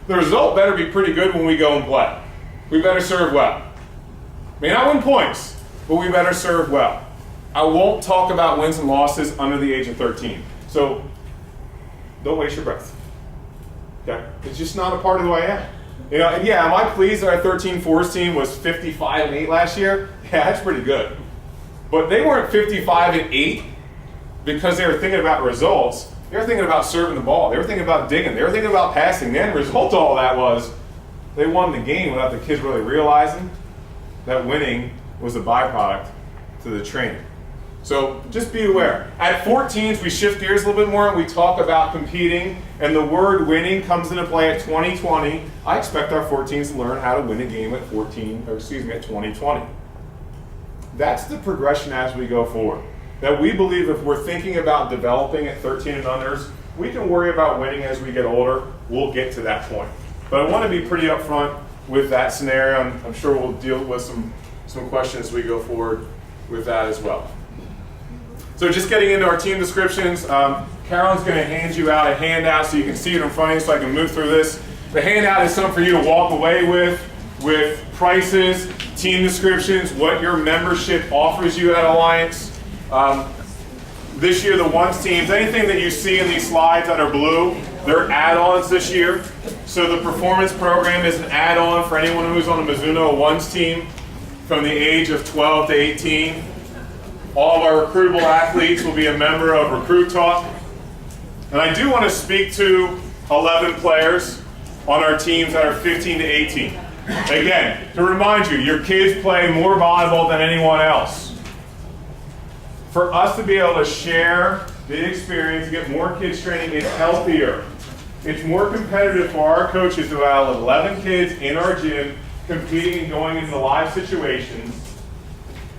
the result better be pretty good when we go and play. We better serve well. May not win points, but we better serve well. I won't talk about wins and losses under the age of 13. So don't waste your breath. Okay? It's just not a part of who I am. You know, and yeah, am I pleased that our 13-4s team was 55-8 last year? Yeah, that's pretty good. But they weren't 55-8 because they were thinking about results. They were thinking about serving the ball. They were thinking about digging. They were thinking about passing. The end result of all that was they won the game without the kids really realizing that winning was a byproduct to the training. So just be aware. At 14s, we shift gears a little bit more and we talk about competing, and the word winning comes into play at 2020. I expect our 14s to learn how to win a game at 2020. That's the progression as we go forward. That we believe if we're thinking about developing at 13 and unders, we can worry about winning as we get older. We'll get to that point. But I want to be pretty upfront with that scenario. I'm sure we'll deal with some questions as we go forward with that as well. So just getting into our team descriptions, Carolyn's going to hand you out a handout so you can see it in front of you so I can move through this. The handout is something for you to walk away with, with prices, team descriptions, what your membership offers you at Alliance. This year, the ones teams, anything that you see in these slides that are blue, they're add-ons this year. So the performance program is an add-on for anyone who's on a Mizuno ones team from the age of 12 to 18. All of our recruitable athletes will be a member of Recruit Talk. And I do want to speak to 11 players on our teams that are 15 to 18. Again, to remind you, your kids play more volleyball than anyone else. For us to be able to share the experience, get more kids training, it's healthier. It's more competitive for our coaches to have 11 kids in our gym competing and going into live situations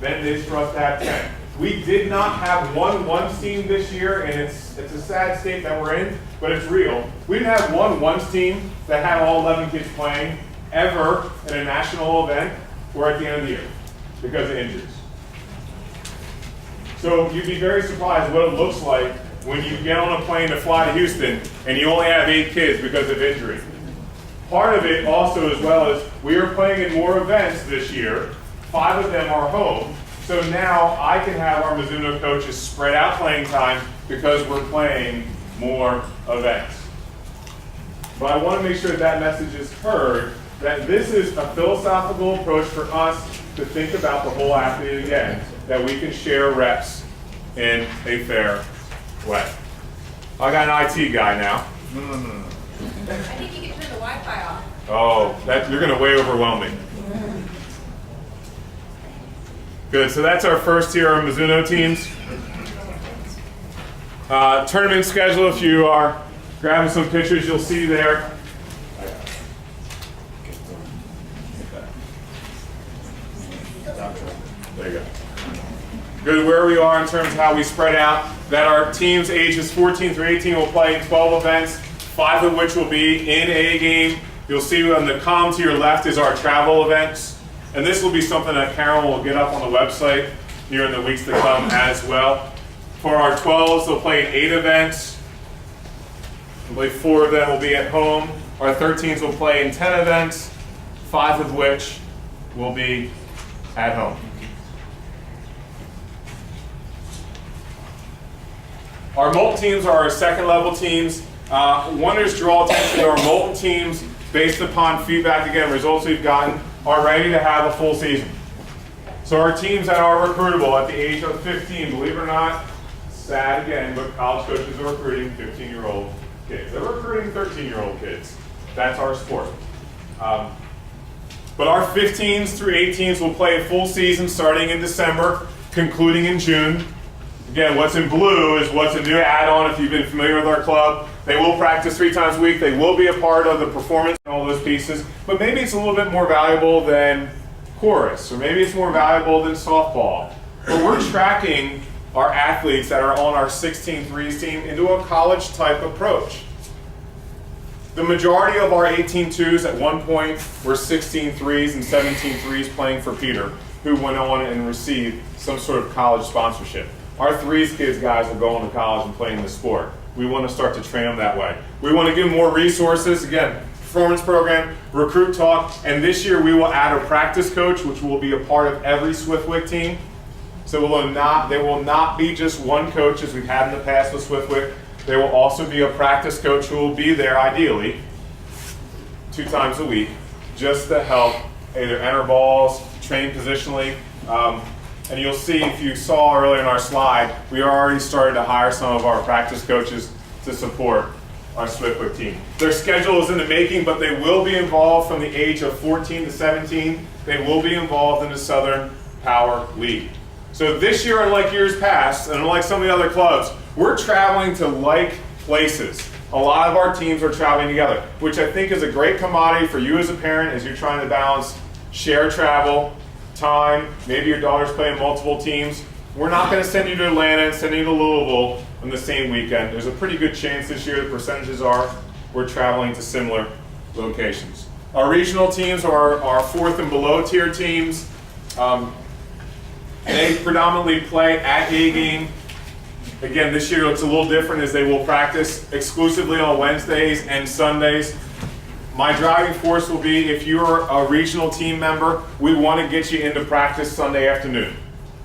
than it is for us to have 10. We did not have one ones team this year, and it's a sad state that we're in, but it's real. We didn't have one ones team that had all 11 kids playing ever in a national event or at the end of the year because of injuries. So you'd be very surprised what it looks like when you get on a plane to fly to Houston and you only have 8 kids because of injury. Part of it also as well is we are playing in more events this year. 5 of them are home. So now I can have our Mizuno coaches spread out playing time because we're playing more events. But I want to make sure that message is heard, that this is a philosophical approach for us to think about the whole athlete again, that we can share reps in a fair way. I got an IT guy now.
I think you can turn the Wi-Fi off.
Oh, you're going to way overwhelm me. Good, so that's our first tier of Mizuno teams. Tournament schedule, if you are grabbing some pictures, you'll see there. There you go. Good, where we are in terms of how we spread out, that our teams ages 14 through 18 will play in 12 events, 5 of which will be in A game. You'll see on the column to your left is our travel events. And this will be something that Karen will get up on the website here in the weeks to come as well. For our 12s, they'll play in 8 events. I believe 4 of them will be at home. Our 13s will play in 10 events, 5 of which will be at home. Our Molten teams are our second level teams. One is draw attention to our Molten teams based upon feedback, again, results we've gotten, are ready to have a full season. So our teams that are recruitable at the age of 15, believe it or not, sad again, but college coaches are recruiting 15-year-old kids. They're recruiting 13-year-old kids. That's our sport. But our 15s through 18s will play a full season starting in December, concluding in June. Again, what's in blue is what's a new add-on if you've been familiar with our club. They will practice 3 times a week. They will be a part of the performance and all those pieces. But maybe it's a little bit more valuable than chorus, or maybe it's more valuable than softball. But we're tracking our athletes that are on our 16-3s team into a college-type approach. The majority of our 18-2s at one point were 16-3s and 17-3s playing for Peter, who went on and received some sort of college sponsorship. Our 3s kids, guys, will go on to college and play in the sport. We want to start to train them that way. We want to give them more resources. Again, performance program, Recruit Talk, and this year we will add a practice coach, which will be a part of every Swiftwick team. So there will not be just one coach as we've had in the past with Swiftwick. There will also be a practice coach who will be there ideally 2 times a week just to help either enter balls, train positionally. And you'll see, if you saw earlier in our slide, we already started to hire some of our practice coaches to support our Swiftwick team. Their schedule is in the making, but they will be involved from the age of 14 to 17. They will be involved in the Southern Power League. So this year, unlike years past, and unlike some of the other clubs, we're traveling to like places. A lot of our teams are traveling together, which I think is a great commodity for you as a parent as you're trying to balance shared travel, time, maybe your daughter's playing multiple teams. We're not going to send you to Atlanta and send you to Louisville on the same weekend. There's a pretty good chance this year, the percentages are, we're traveling to similar locations. Our regional teams are our 4th and below tier teams. They predominantly play at A game. Again, this year it's a little different as they will practice exclusively on Wednesdays and Sundays. my driving force will be, if you're a regional team member, we want to get you into practice Sunday afternoon.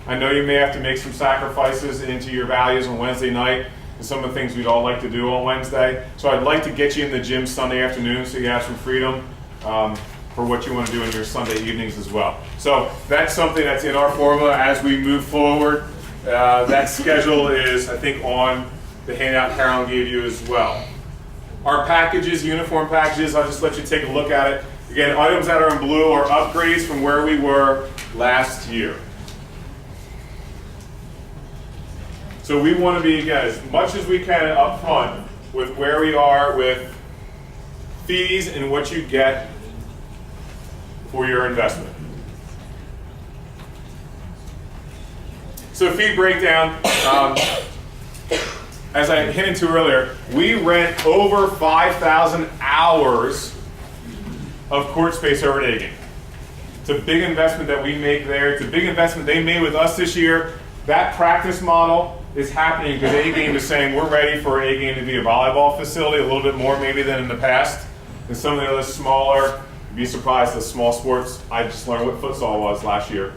I know you may have to make some sacrifices into your values on Wednesday night and some of the things we'd all like to do on Wednesday. So I'd like to get you in the gym Sunday afternoon so you have some freedom for what you want to do in your Sunday evenings as well. So that's something that's in our formula as we move forward. That schedule is, I think, on the handout Carolyn gave you as well. Our packages, uniform packages, I'll just let you take a look at it. Again, items that are in blue are upgrades from where we were last year. So we want to be, again, as much as we can up front with where we are with fees and what you get for your investment. So fee breakdown, as I hinted to earlier, we rent over 5,000 hours of court space over at A-Game. It's a big investment that we make there. It's a big investment they made with us this year. That practice model is happening because A-Game is saying we're ready for A-Game to be a volleyball facility, a little bit more maybe than in the past. And some of the other smaller, you'd be surprised, the small sports. I just learned what futsal was last year.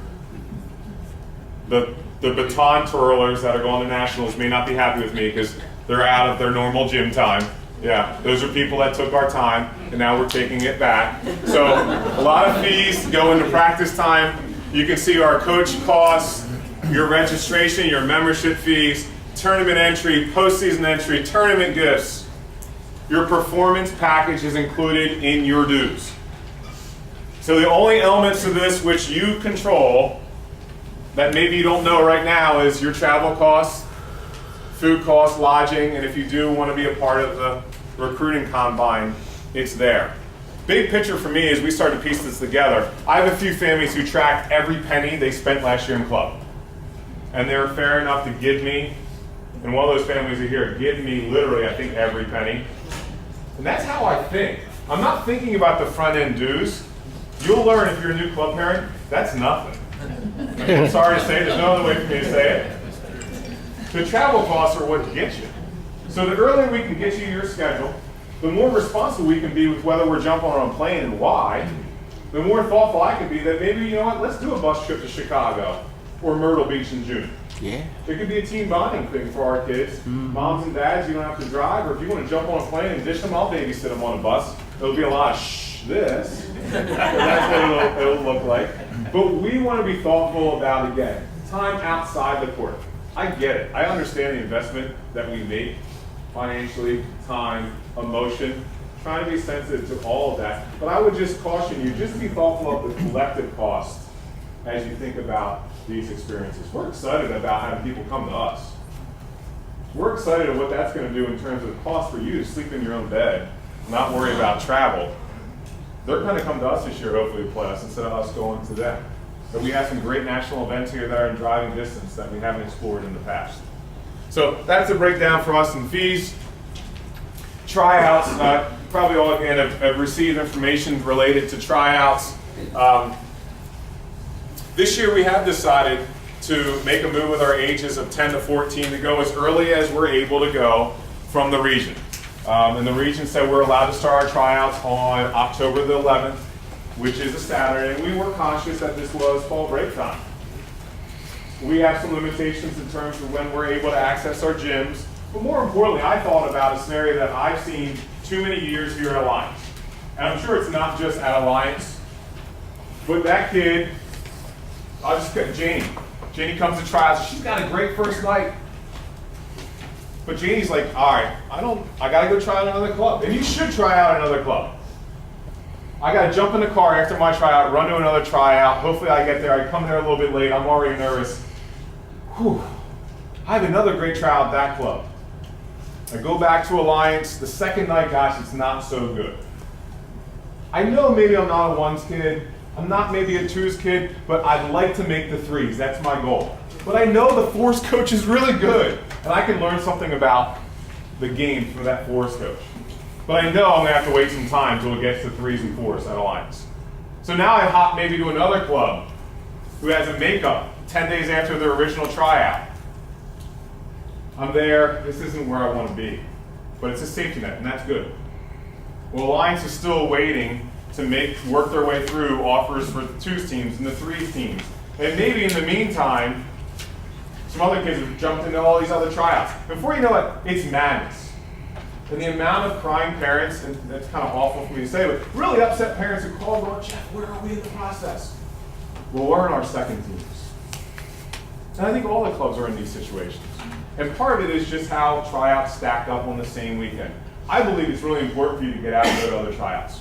The baton twirlers that are going to nationals may not be happy with me because they're out of their normal gym time. Yeah, those are people that took our time, and now we're taking it back. So a lot of fees go into practice time. You can see our coach costs, your registration, your membership fees, tournament entry, postseason entry, tournament gifts. Your performance package is included in your dues. So the only elements of this which you control that maybe you don't know right now is your travel costs, food costs, lodging, and if you do want to be a part of the recruiting combine, it's there. Big picture for me is we started to piece this together. I have a few families who tracked every penny they spent last year in club. And they're fair enough to give me, and one of those families are here, give me literally, I think, every penny. And that's how I think. I'm not thinking about the front end dues. You'll learn if you're a new club parent, that's nothing. I'm sorry to say, there's no other way for me to say it. The travel costs are what gets you. So the earlier we can get you your schedule, the more responsible we can be with whether we're jumping on a plane and why, the more thoughtful I can be that maybe, you know what, let's do a bus trip to Chicago or Myrtle Beach in June. Yeah. It could be a team bonding thing for our kids. Moms and dads, you don't have to drive, or if you want to jump on a plane and dish them, I'll babysit them on a bus. It'll be a lot of this. That's what it'll look like. But we want to be thoughtful about, again, time outside the court. I get it. I understand the investment that we make financially, time, emotion, trying to be sensitive to all of that. But I would just caution you, just be thoughtful of the collective cost as you think about these experiences. We're excited about having people come to us. We're excited at what that's going to do in terms of the cost for you to sleep in your own bed, not worry about travel. They're going to come to us this year, hopefully, to play us instead of us going to them. But we have some great national events here that are in driving distance that we haven't explored in the past. So that's a breakdown for us in fees. Tryouts, probably all again have received information related to tryouts. This year we have decided to make a move with our ages of 10 to 14 to go as early as we're able to go from the region. And the region said we're allowed to start our tryouts on October the 11th, which is a Saturday, and we were conscious that this was fall break time. We have some limitations in terms of when we're able to access our gyms, but more importantly, I thought about a scenario that I've seen too many years here at Alliance. And I'm sure it's not just at Alliance, but that kid, I'll just get Janie. Janie comes to tryouts, she's got a great first night. But Janie's like, all right, I gotta go try out another club. And you should try out another club. I gotta jump in the car after my tryout, run to another tryout. Hopefully I get there, I come there a little bit late, I'm already nervous. Whew. I have another great tryout at that club. I go back to Alliance, the second night, gosh, it's not so good. I know maybe I'm not a ones kid, I'm not maybe a twos kid, but I'd like to make the threes, that's my goal. But I know the fours coach is really good, and I can learn something about the game from that fours coach. But I know I'm gonna have to wait some time until it gets to threes and fours at Alliance. So now I hop maybe to another club who has a makeup 10 days after their original tryout. I'm there, this isn't where I wanna be, but it's a safety net, and that's good. Well, Alliance is still waiting to work their way through offers for the 2s teams and the 3s teams. And maybe in the meantime, some other kids have jumped into all these other tryouts. Before you know it, it's madness. And the amount of crying parents, and that's kind of awful for me to say, but really upset parents who call, going, Jeff, where are we in the process? Well, we're in our 2nd teams. And I think all the clubs are in these situations. And part of it is just how tryouts stack up on the same weekend. I believe it's really important for you to get out and go to other tryouts.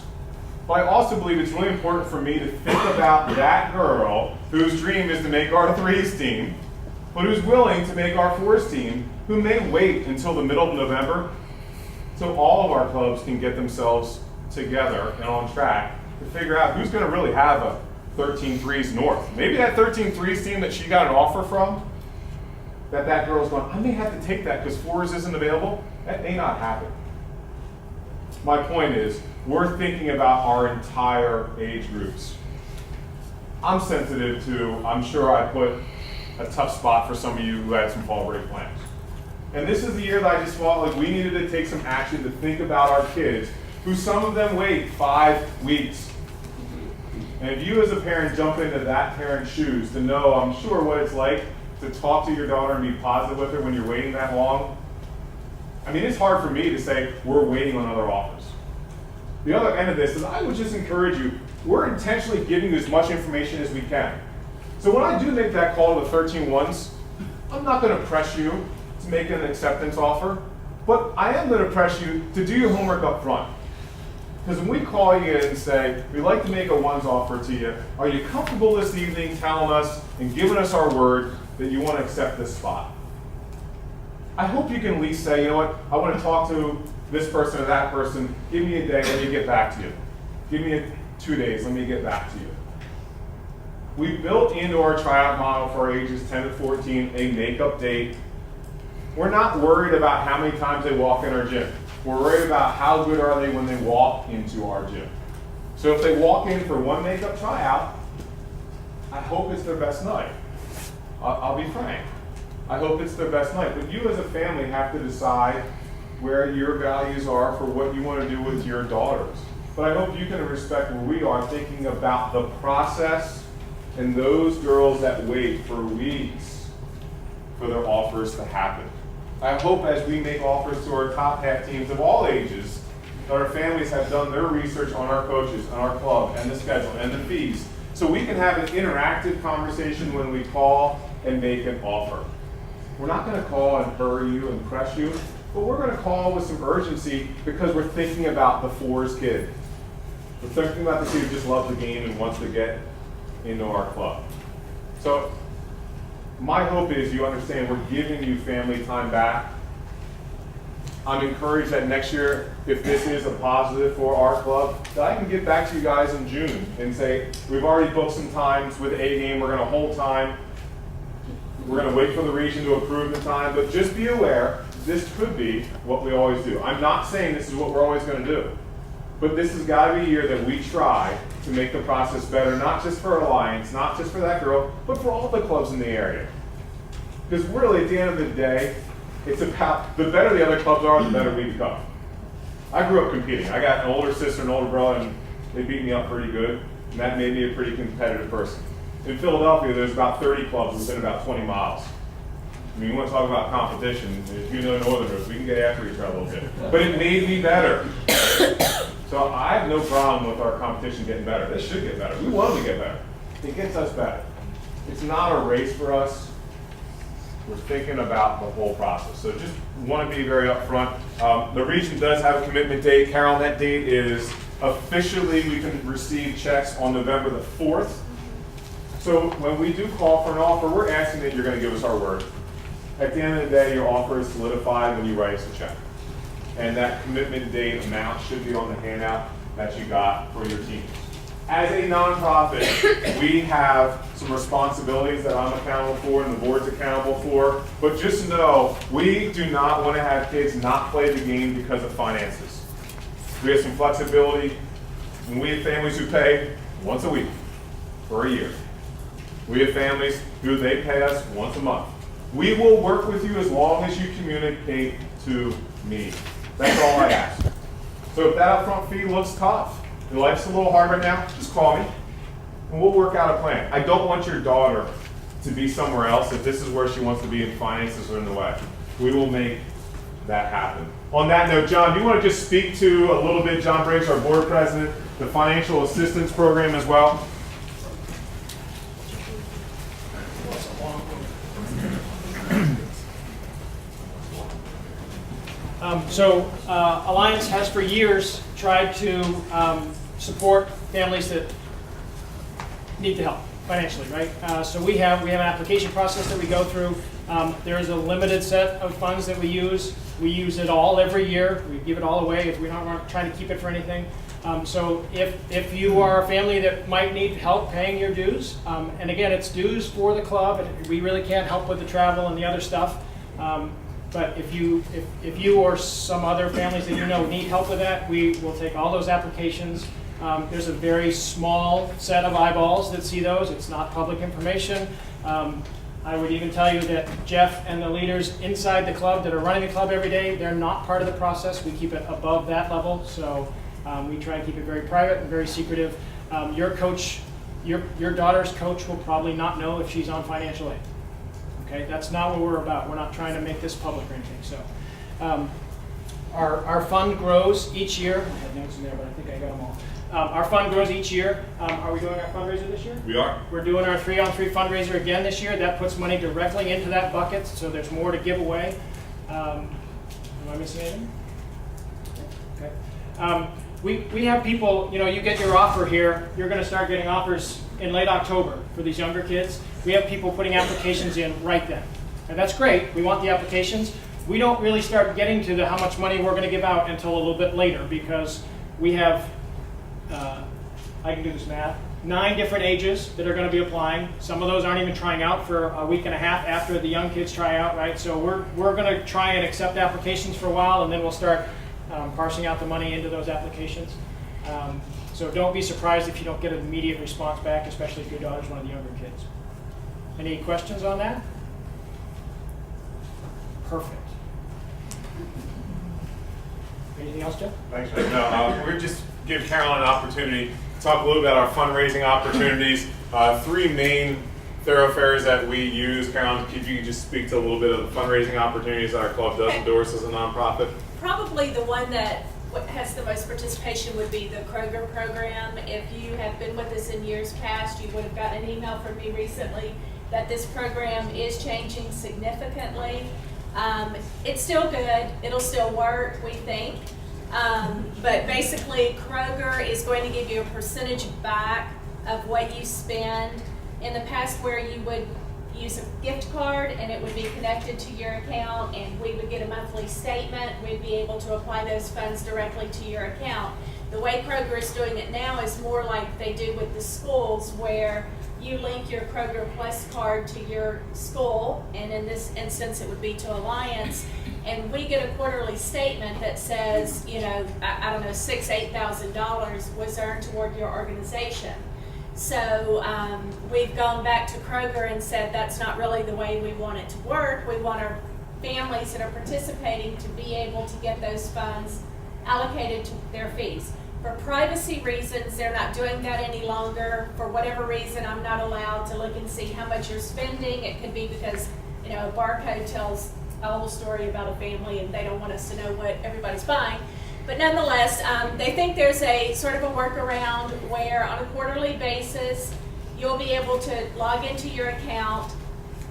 But I also believe it's really important for me to think about that girl whose dream is to make our 3s team, but who's willing to make our 4s team, who may wait until the middle of November so all of our clubs can get themselves together and on track to figure out who's going to really have a 13-3s North. Maybe that 13-3s team that she got an offer from, that girl's going, I may have to take that because 4s isn't available. That may not happen. My point is, we're thinking about our entire age groups. I'm sensitive to, I'm sure I put a tough spot for some of you who had some fall break plans. And this is the year that I just felt like we needed to take some action to think about our kids, who some of them wait 5 weeks. And if you as a parent jump into that parent's shoes to know, I'm sure, what it's like to talk to your daughter and be positive with her when you're waiting that long, I mean, it's hard for me to say we're waiting on other offers. The other end of this is I would just encourage you, we're intentionally giving you as much information as we can. So when I do make that call to the 13-1s, I'm not going to press you to make an acceptance offer, but I am going to press you to do your homework up front. Because when we call you and say, we'd like to make a 1s offer to you, are you comfortable this evening telling us and giving us our word that you want to accept this spot? I hope you can at least say, you know what, I want to talk to this person or that person, give me a day, let me get back to you. Give me 2 days, let me get back to you. We built into our tryout model for ages 10 to 14 a makeup date. We're not worried about how many times they walk in our gym. We're worried about how good are they when they walk into our gym. So if they walk in for 1 makeup tryout, I hope it's their best night. I'll be frank. I hope it's their best night. But you as a family have to decide where your values are for what you want to do with your daughters. But I hope you can respect where we are thinking about the process and those girls that wait for weeks for their offers to happen. I hope as we make offers to our top half teams of all ages, that our families have done their research on our coaches, on our club, and the schedule, and the fees, so we can have an interactive conversation when we call and make an offer. We're not going to call and hurry you and press you, but we're going to call with some urgency because we're thinking about the 4s kid. We're thinking about the kid who just loves the game and wants to get into our club. So my hope is you understand we're giving you family time back. I'm encouraged that next year, if this is a positive for our club, that I can get back to you guys in June and say, we've already booked some times with A game, we're going to hold time. We're going to wait for the region to approve the time, but just be aware, this could be what we always do. I'm not saying this is what we're always going to do, but this has got to be a year that we try to make the process better, not just for Alliance, not just for that girl, but for all the clubs in the area. Because really, at the end of the day, it's about, the better the other clubs are, the better we become. I grew up competing. I got an older sister and an older brother, and they beat me up pretty good, and that made me a pretty competitive person. In Philadelphia, there's about 30 clubs within about 20 miles. I mean, you want to talk about competition, if you know Northerners, we can get after each other a little bit. But it made me better. So I have no problem with our competition getting better. They should get better. We want them to get better. It gets us better. It's not a race for us. We're thinking about the whole process. So just want to be very upfront. The region does have a commitment date. Carol, that date is officially, we can receive checks on November the 4th. So when we do call for an offer, we're asking that you're going to give us our word. At the end of the day, your offer is solidified when you write us a check. And that commitment date amount should be on the handout that you got for your teams. As a nonprofit, we have some responsibilities that I'm accountable for and the board's accountable for. But just know, we do not want to have kids not play the game because of finances. We have some flexibility. And we have families who pay once a week for a year. We have families who they pay us once a month. We will work with you as long as you communicate to me. That's all I ask. So if that upfront fee looks tough, your life's a little hard right now, just call me and we'll work out a plan. I don't want your daughter to be somewhere else if this is where she wants to be and finances are in the way. We will make that happen. On that note, John, do you want to just speak to a little bit, John Briggs, our board president, the financial assistance program as well?
Alliance has for years tried to support families that need the help financially, right? So we have an application process that we go through. There is a limited set of funds that we use. We use it all every year. We give it all away if we're not trying to keep it for anything. So if you are a family that might need help paying your dues, and again, it's dues for the club, and we really can't help with the travel and the other stuff. But if you or some other families that you know need help with that, we will take all those applications. There's a very small set of eyeballs that see those. It's not public information. I would even tell you that Jeff and the leaders inside the club that are running the club every day, they're not part of the process. We keep it above that level. So we try to keep it very private and very secretive. Your coach, your daughter's coach will probably not know if she's on financial aid. Okay, that's not what we're about. We're not trying to make this public or anything. So our fund grows each year. I had notes in there, but I think I got them all. Our fund grows each year. Are we doing our fundraiser this year?
We are.
We're doing our 3-on-3 fundraiser again this year. That puts money directly into that bucket, so there's more to give away. Am I missing anything? Okay. We have people, you get your offer here. You're going to start getting offers in late October for these younger kids. We have people putting applications in right then. And that's great. We want the applications. We don't really start getting to how much money we're going to give out until a little bit later because we have, I can do this math, 9 different ages that are going to be applying. Some of those aren't even trying out for a week and a half after the young kids try out, right? So we're going to try and accept applications for a while, and then we'll start parsing out the money into those applications. So don't be surprised if you don't get an immediate response back, especially if your daughter's one of the younger kids. Any questions on that? Perfect. Anything else, Jeff?
Thanks, Jeff. No, we're just give Caroline an opportunity to talk a little about our fundraising opportunities. 3 main thoroughfares that we use. Caroline, could you just speak to a little bit of the fundraising opportunities that our club does endorse as a nonprofit?
Probably the one that has the most participation would be the Kroger program. If you have been with us in years past, you would have gotten an email from me recently that this program is changing significantly. It's still good. It'll still work, we think. But basically, Kroger is going to give you a percentage back of what you spend. In the past, where you would use a gift card and it would be connected to your account and we would get a monthly statement, we'd be able to apply those funds directly to your account. The way Kroger is doing it now is more like they do with the schools, where you link your Kroger Plus card to your school, and in this instance it would be to Alliance, and we get a quarterly statement that says, I don't know, $8,000 was earned toward your organization. So we've gone back to Kroger and said that's not really the way we want it to work. We want our families that are participating to be able to get those funds allocated to their fees. For privacy reasons, they're not doing that any longer. For whatever reason, I'm not allowed to look and see how much you're spending. It could be because, a barcode tells a whole story about a family and they don't want us to know what everybody's buying. But nonetheless, they think there's a sort of a workaround where on a quarterly basis, you'll be able to log into your account,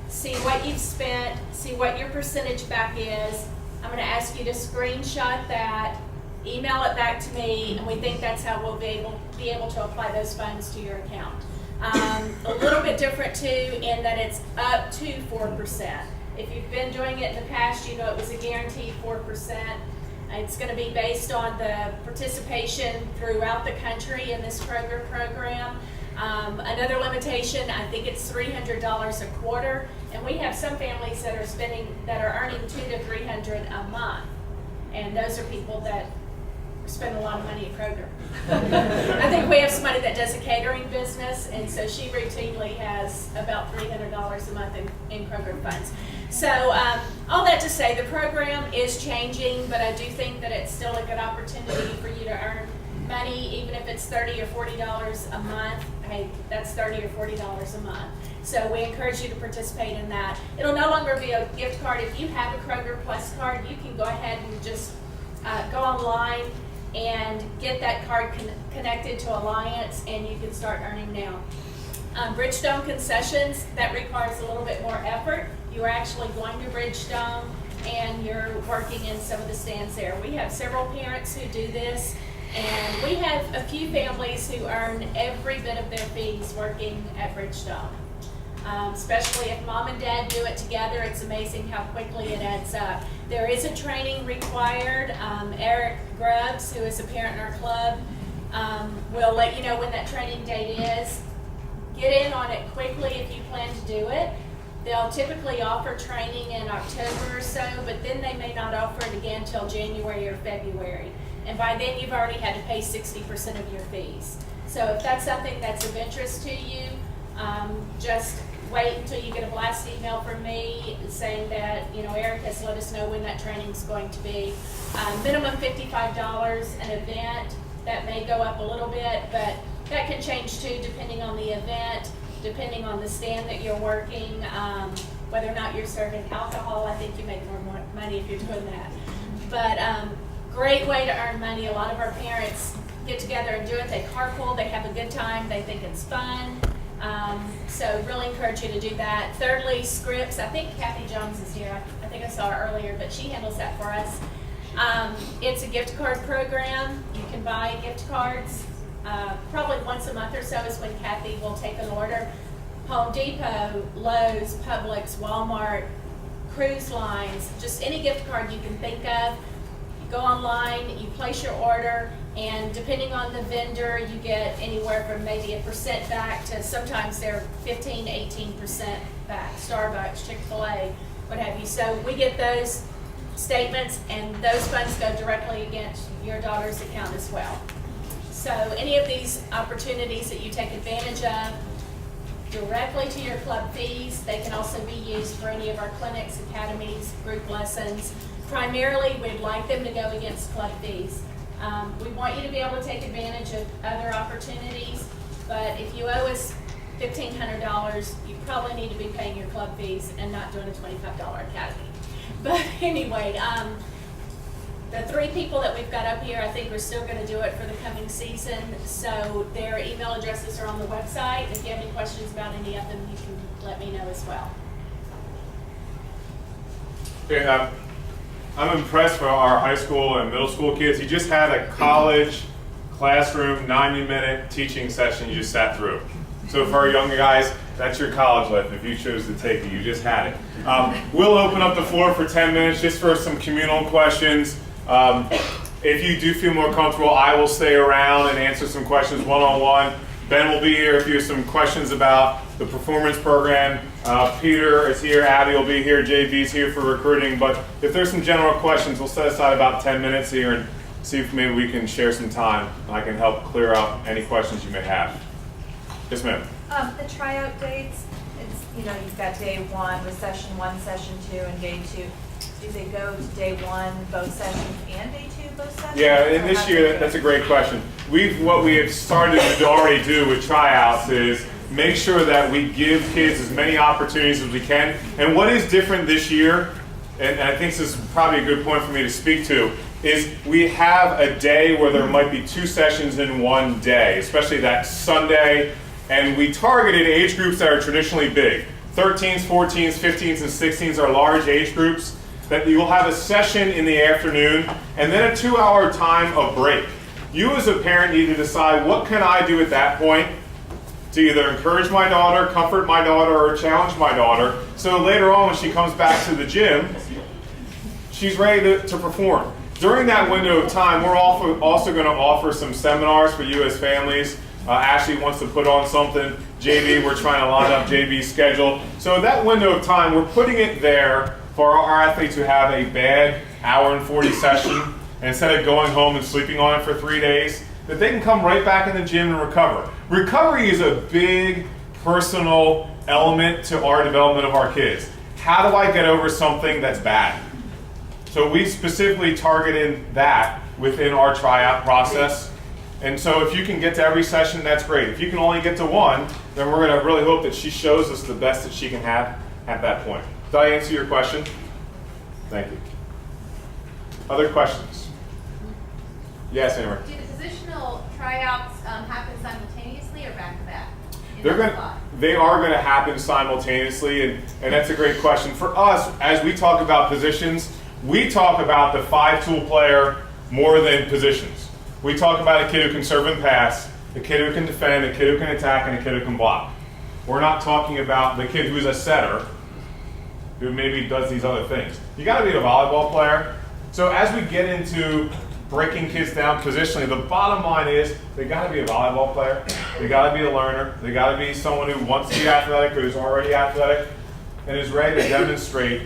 see what you've spent, see what your percentage back is. I'm going to ask you to screenshot that, email it back to me, and we think that's how we'll be able to apply those funds to your account. A little bit different too in that it's up to 4%. If you've been doing it in the past, it was a guaranteed 4%. It's going to be based on the participation throughout the country in this Kroger program. Another limitation, I think it's $300 a quarter, and we have some families that are earning $200 to $300 a month, and those are people that are spend a lot of money at Kroger. I think we have somebody that does a catering business, and so she routinely has about $300 a month in Kroger funds. So all that to say, the program is changing, but I do think that it's still a good opportunity for you to earn money, even if it's $30 or $40 a month. Hey, that's $30 or $40 a month. So we encourage you to participate in that. It'll no longer be a gift card. If you have a Kroger Plus card, you can go ahead and just go online and get that card connected to Alliance, and you can start earning now. Bridgestone concessions, that requires a little bit more effort. You are actually going to Bridgestone and you're working in some of the stands there. We have several parents who do this, and we have a few families who earn every bit of their fees working at Bridgestone. Especially if mom and dad do it together, it's amazing how quickly it adds up. There is a training required. Eric Grubbs, who is a parent in our club, will let you know when that training date is. Get in on it quickly if you plan to do it. They'll typically offer training in October or so, but then they may not offer it again until January or February. And by then you've already had to pay 60% of your fees. So if that's something that's of interest to you, just wait until you get a blast email from me saying that, Eric has let us know when that training is going to be. Minimum $55 an event. That may go up a little bit, but that can change too depending on the event, depending on the stand that you're working, whether or not you're serving alcohol. I think you make more money if you're doing that. But great way to earn money. A lot of our parents get together and do it. They carpool, they have a good time, they think it's fun. So really encourage you to do that. Thirdly, scripts. I think Kathy Jones is here. I think I saw her earlier, but she handles that for us. It's a gift card program. You can buy gift cards. Probably once a month or so is when Kathy will take an order. Home Depot, Lowe's, Publix, Walmart, cruise lines, just any gift card you can think of. You go online, you place your order, and depending on the vendor, you get anywhere from maybe 1% back to sometimes they're 15, 18% back. Starbucks, Chick-fil-A, what have you. So we get those statements, and those funds go directly against your daughter's account as well. So any of these opportunities that you take advantage of directly to your club fees, they can also be used for any of our clinics, academies, group lessons. Primarily, we'd like them to go against club fees. We want you to be able to take advantage of other opportunities, but if you owe us $1,500, you probably need to be paying your club fees and not doing a $25 academy. But anyway, the 3 people that we've got up here, I think we're still going to do it for the coming season. So their email addresses are on the website. If you have any questions about any of them, you can let me know as well.
Okay, I'm impressed for our high school and middle school kids. You just had a college classroom 90-minute teaching session you just sat through. So for our younger guys, that's your college life if you chose to take it. You just had it. We'll open up the floor for 10 minutes just for some communal questions. If you do feel more comfortable, I will stay around and answer some questions one-on-one. Ben will be here if you have some questions about the performance program. Peter is here, Abby will be here, JB's here for recruiting. But if there's some general questions, we'll set aside about 10 minutes here and see if maybe we can share some time. I can help clear up any questions you may have. Yes, ma'am.
The tryout dates, it's, you've got day 1 with session 1, session 2, and day 2. Do they go to day 1, both sessions, and day 2, both sessions?
Yeah, and this year, that's a great question. What we have started to already do with tryouts is make sure that we give kids as many opportunities as we can. And what is different this year, and I think this is probably a good point for me to speak to, is we have a day where there might be 2 sessions in one day, especially that Sunday. And we targeted age groups that are traditionally big. 13s, 14s, 15s, and 16s are large age groups. That you will have a session in the afternoon and then a 2-hour time of break. You as a parent need to decide what can I do at that point to either encourage my daughter, comfort my daughter, or challenge my daughter. So later on when she comes back to the gym, she's ready to perform. During that window of time, we're also going to offer some seminars for you as families. Ashley wants to put on something. JB, we're trying to line up JB's schedule. So that window of time, we're putting it there for our athletes who have a bad hour and 40 session and instead of going home and sleeping on it for 3 days, that they can come right back in the gym and recover. Recovery is a big personal element to our development of our kids. How do I get over something that's bad? So we specifically targeted that within our tryout process. And so if you can get to every session, that's great. If you can only get to one, then we're going to really hope that she shows us the best that she can have at that point. Did I answer your question? Thank you. Other questions? Yes, Amber.
Do the positional tryouts happen simultaneously or back to back?
They are going to happen simultaneously, and that's a great question. For us, as we talk about positions, we talk about the 5-tool player more than positions. We talk about a kid who can serve and pass, a kid who can defend, a kid who can attack, and a kid who can block. We're not talking about the kid who's a setter, who maybe does these other things. You got to be a volleyball player. So as we get into breaking kids down positionally, the bottom line is they got to be a volleyball player, they got to be a learner, they got to be someone who wants to be athletic or who's already athletic and is ready to demonstrate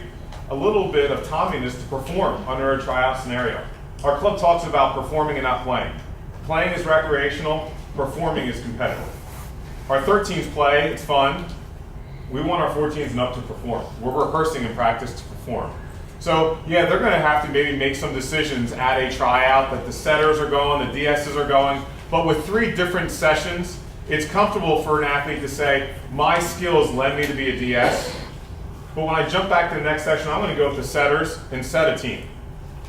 a little bit of tomminess to perform under a tryout scenario. Our club talks about performing and not playing. Playing is recreational, performing is competitive. Our 13s play, it's fun. We want our 14s and up to perform. We're rehearsing in practice to perform. So yeah, they're going to have to maybe make some decisions at a tryout that the setters are going, the DSs are going, but with 3 different sessions, it's comfortable for an athlete to say, my skills led me to be a DS, but when I jump back to the next session, I'm going to go with the setters and set a team.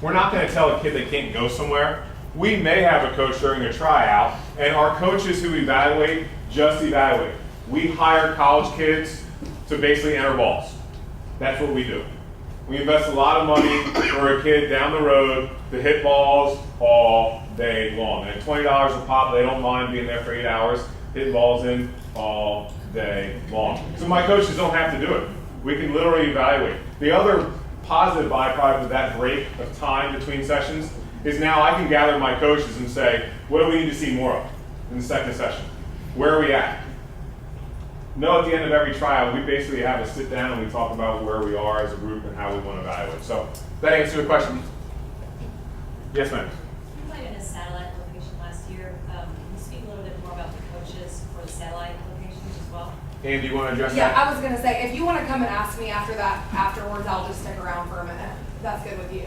We're not going to tell a kid they can't go somewhere. We may have a coach during a tryout, and our coaches who evaluate just evaluate. We hire college kids to basically enter balls. That's what we do. We invest a lot of money for a kid down the road to hit balls all day long. And at $20 a pop, they don't mind being there for 8 hours, hitting balls in all day long. So my coaches don't have to do it. We can literally evaluate. The other positive byproduct of that break of time between sessions is now I can gather my coaches and say, what do we need to see more of in the second session? Where are we at? No, at the end of every trial, we basically have a sit down and we talk about where we are as a group and how we want to evaluate. So, that answer your question? Yes, ma'am.
You played in a satellite location last year. Can you speak a little bit more about the coaches for the satellite locations as well?
And do you want to address
Yeah,
that?
I was gonna say, if you wanna come and ask me afterwards, I'll just stick around for a minute. If that's good with you.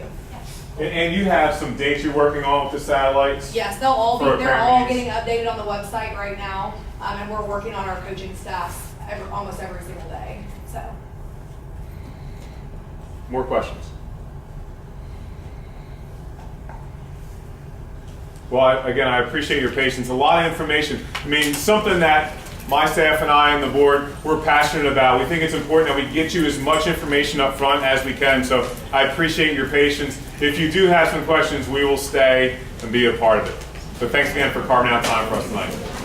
And you have some dates you're working on with the satellites?
Yes, they're all
parent
getting
meetings.
updated on the website right now, and we're working on our coaching staffs almost every single day, so.
More questions? Well, again, I appreciate your patience. A lot of information. I mean, something that my staff and I and the board, we're passionate about. We think it's important that we get you as much information up front as we can, so I appreciate your patience. If you do have some questions, we will stay and be a part of it. So thanks again for carving out time for us tonight.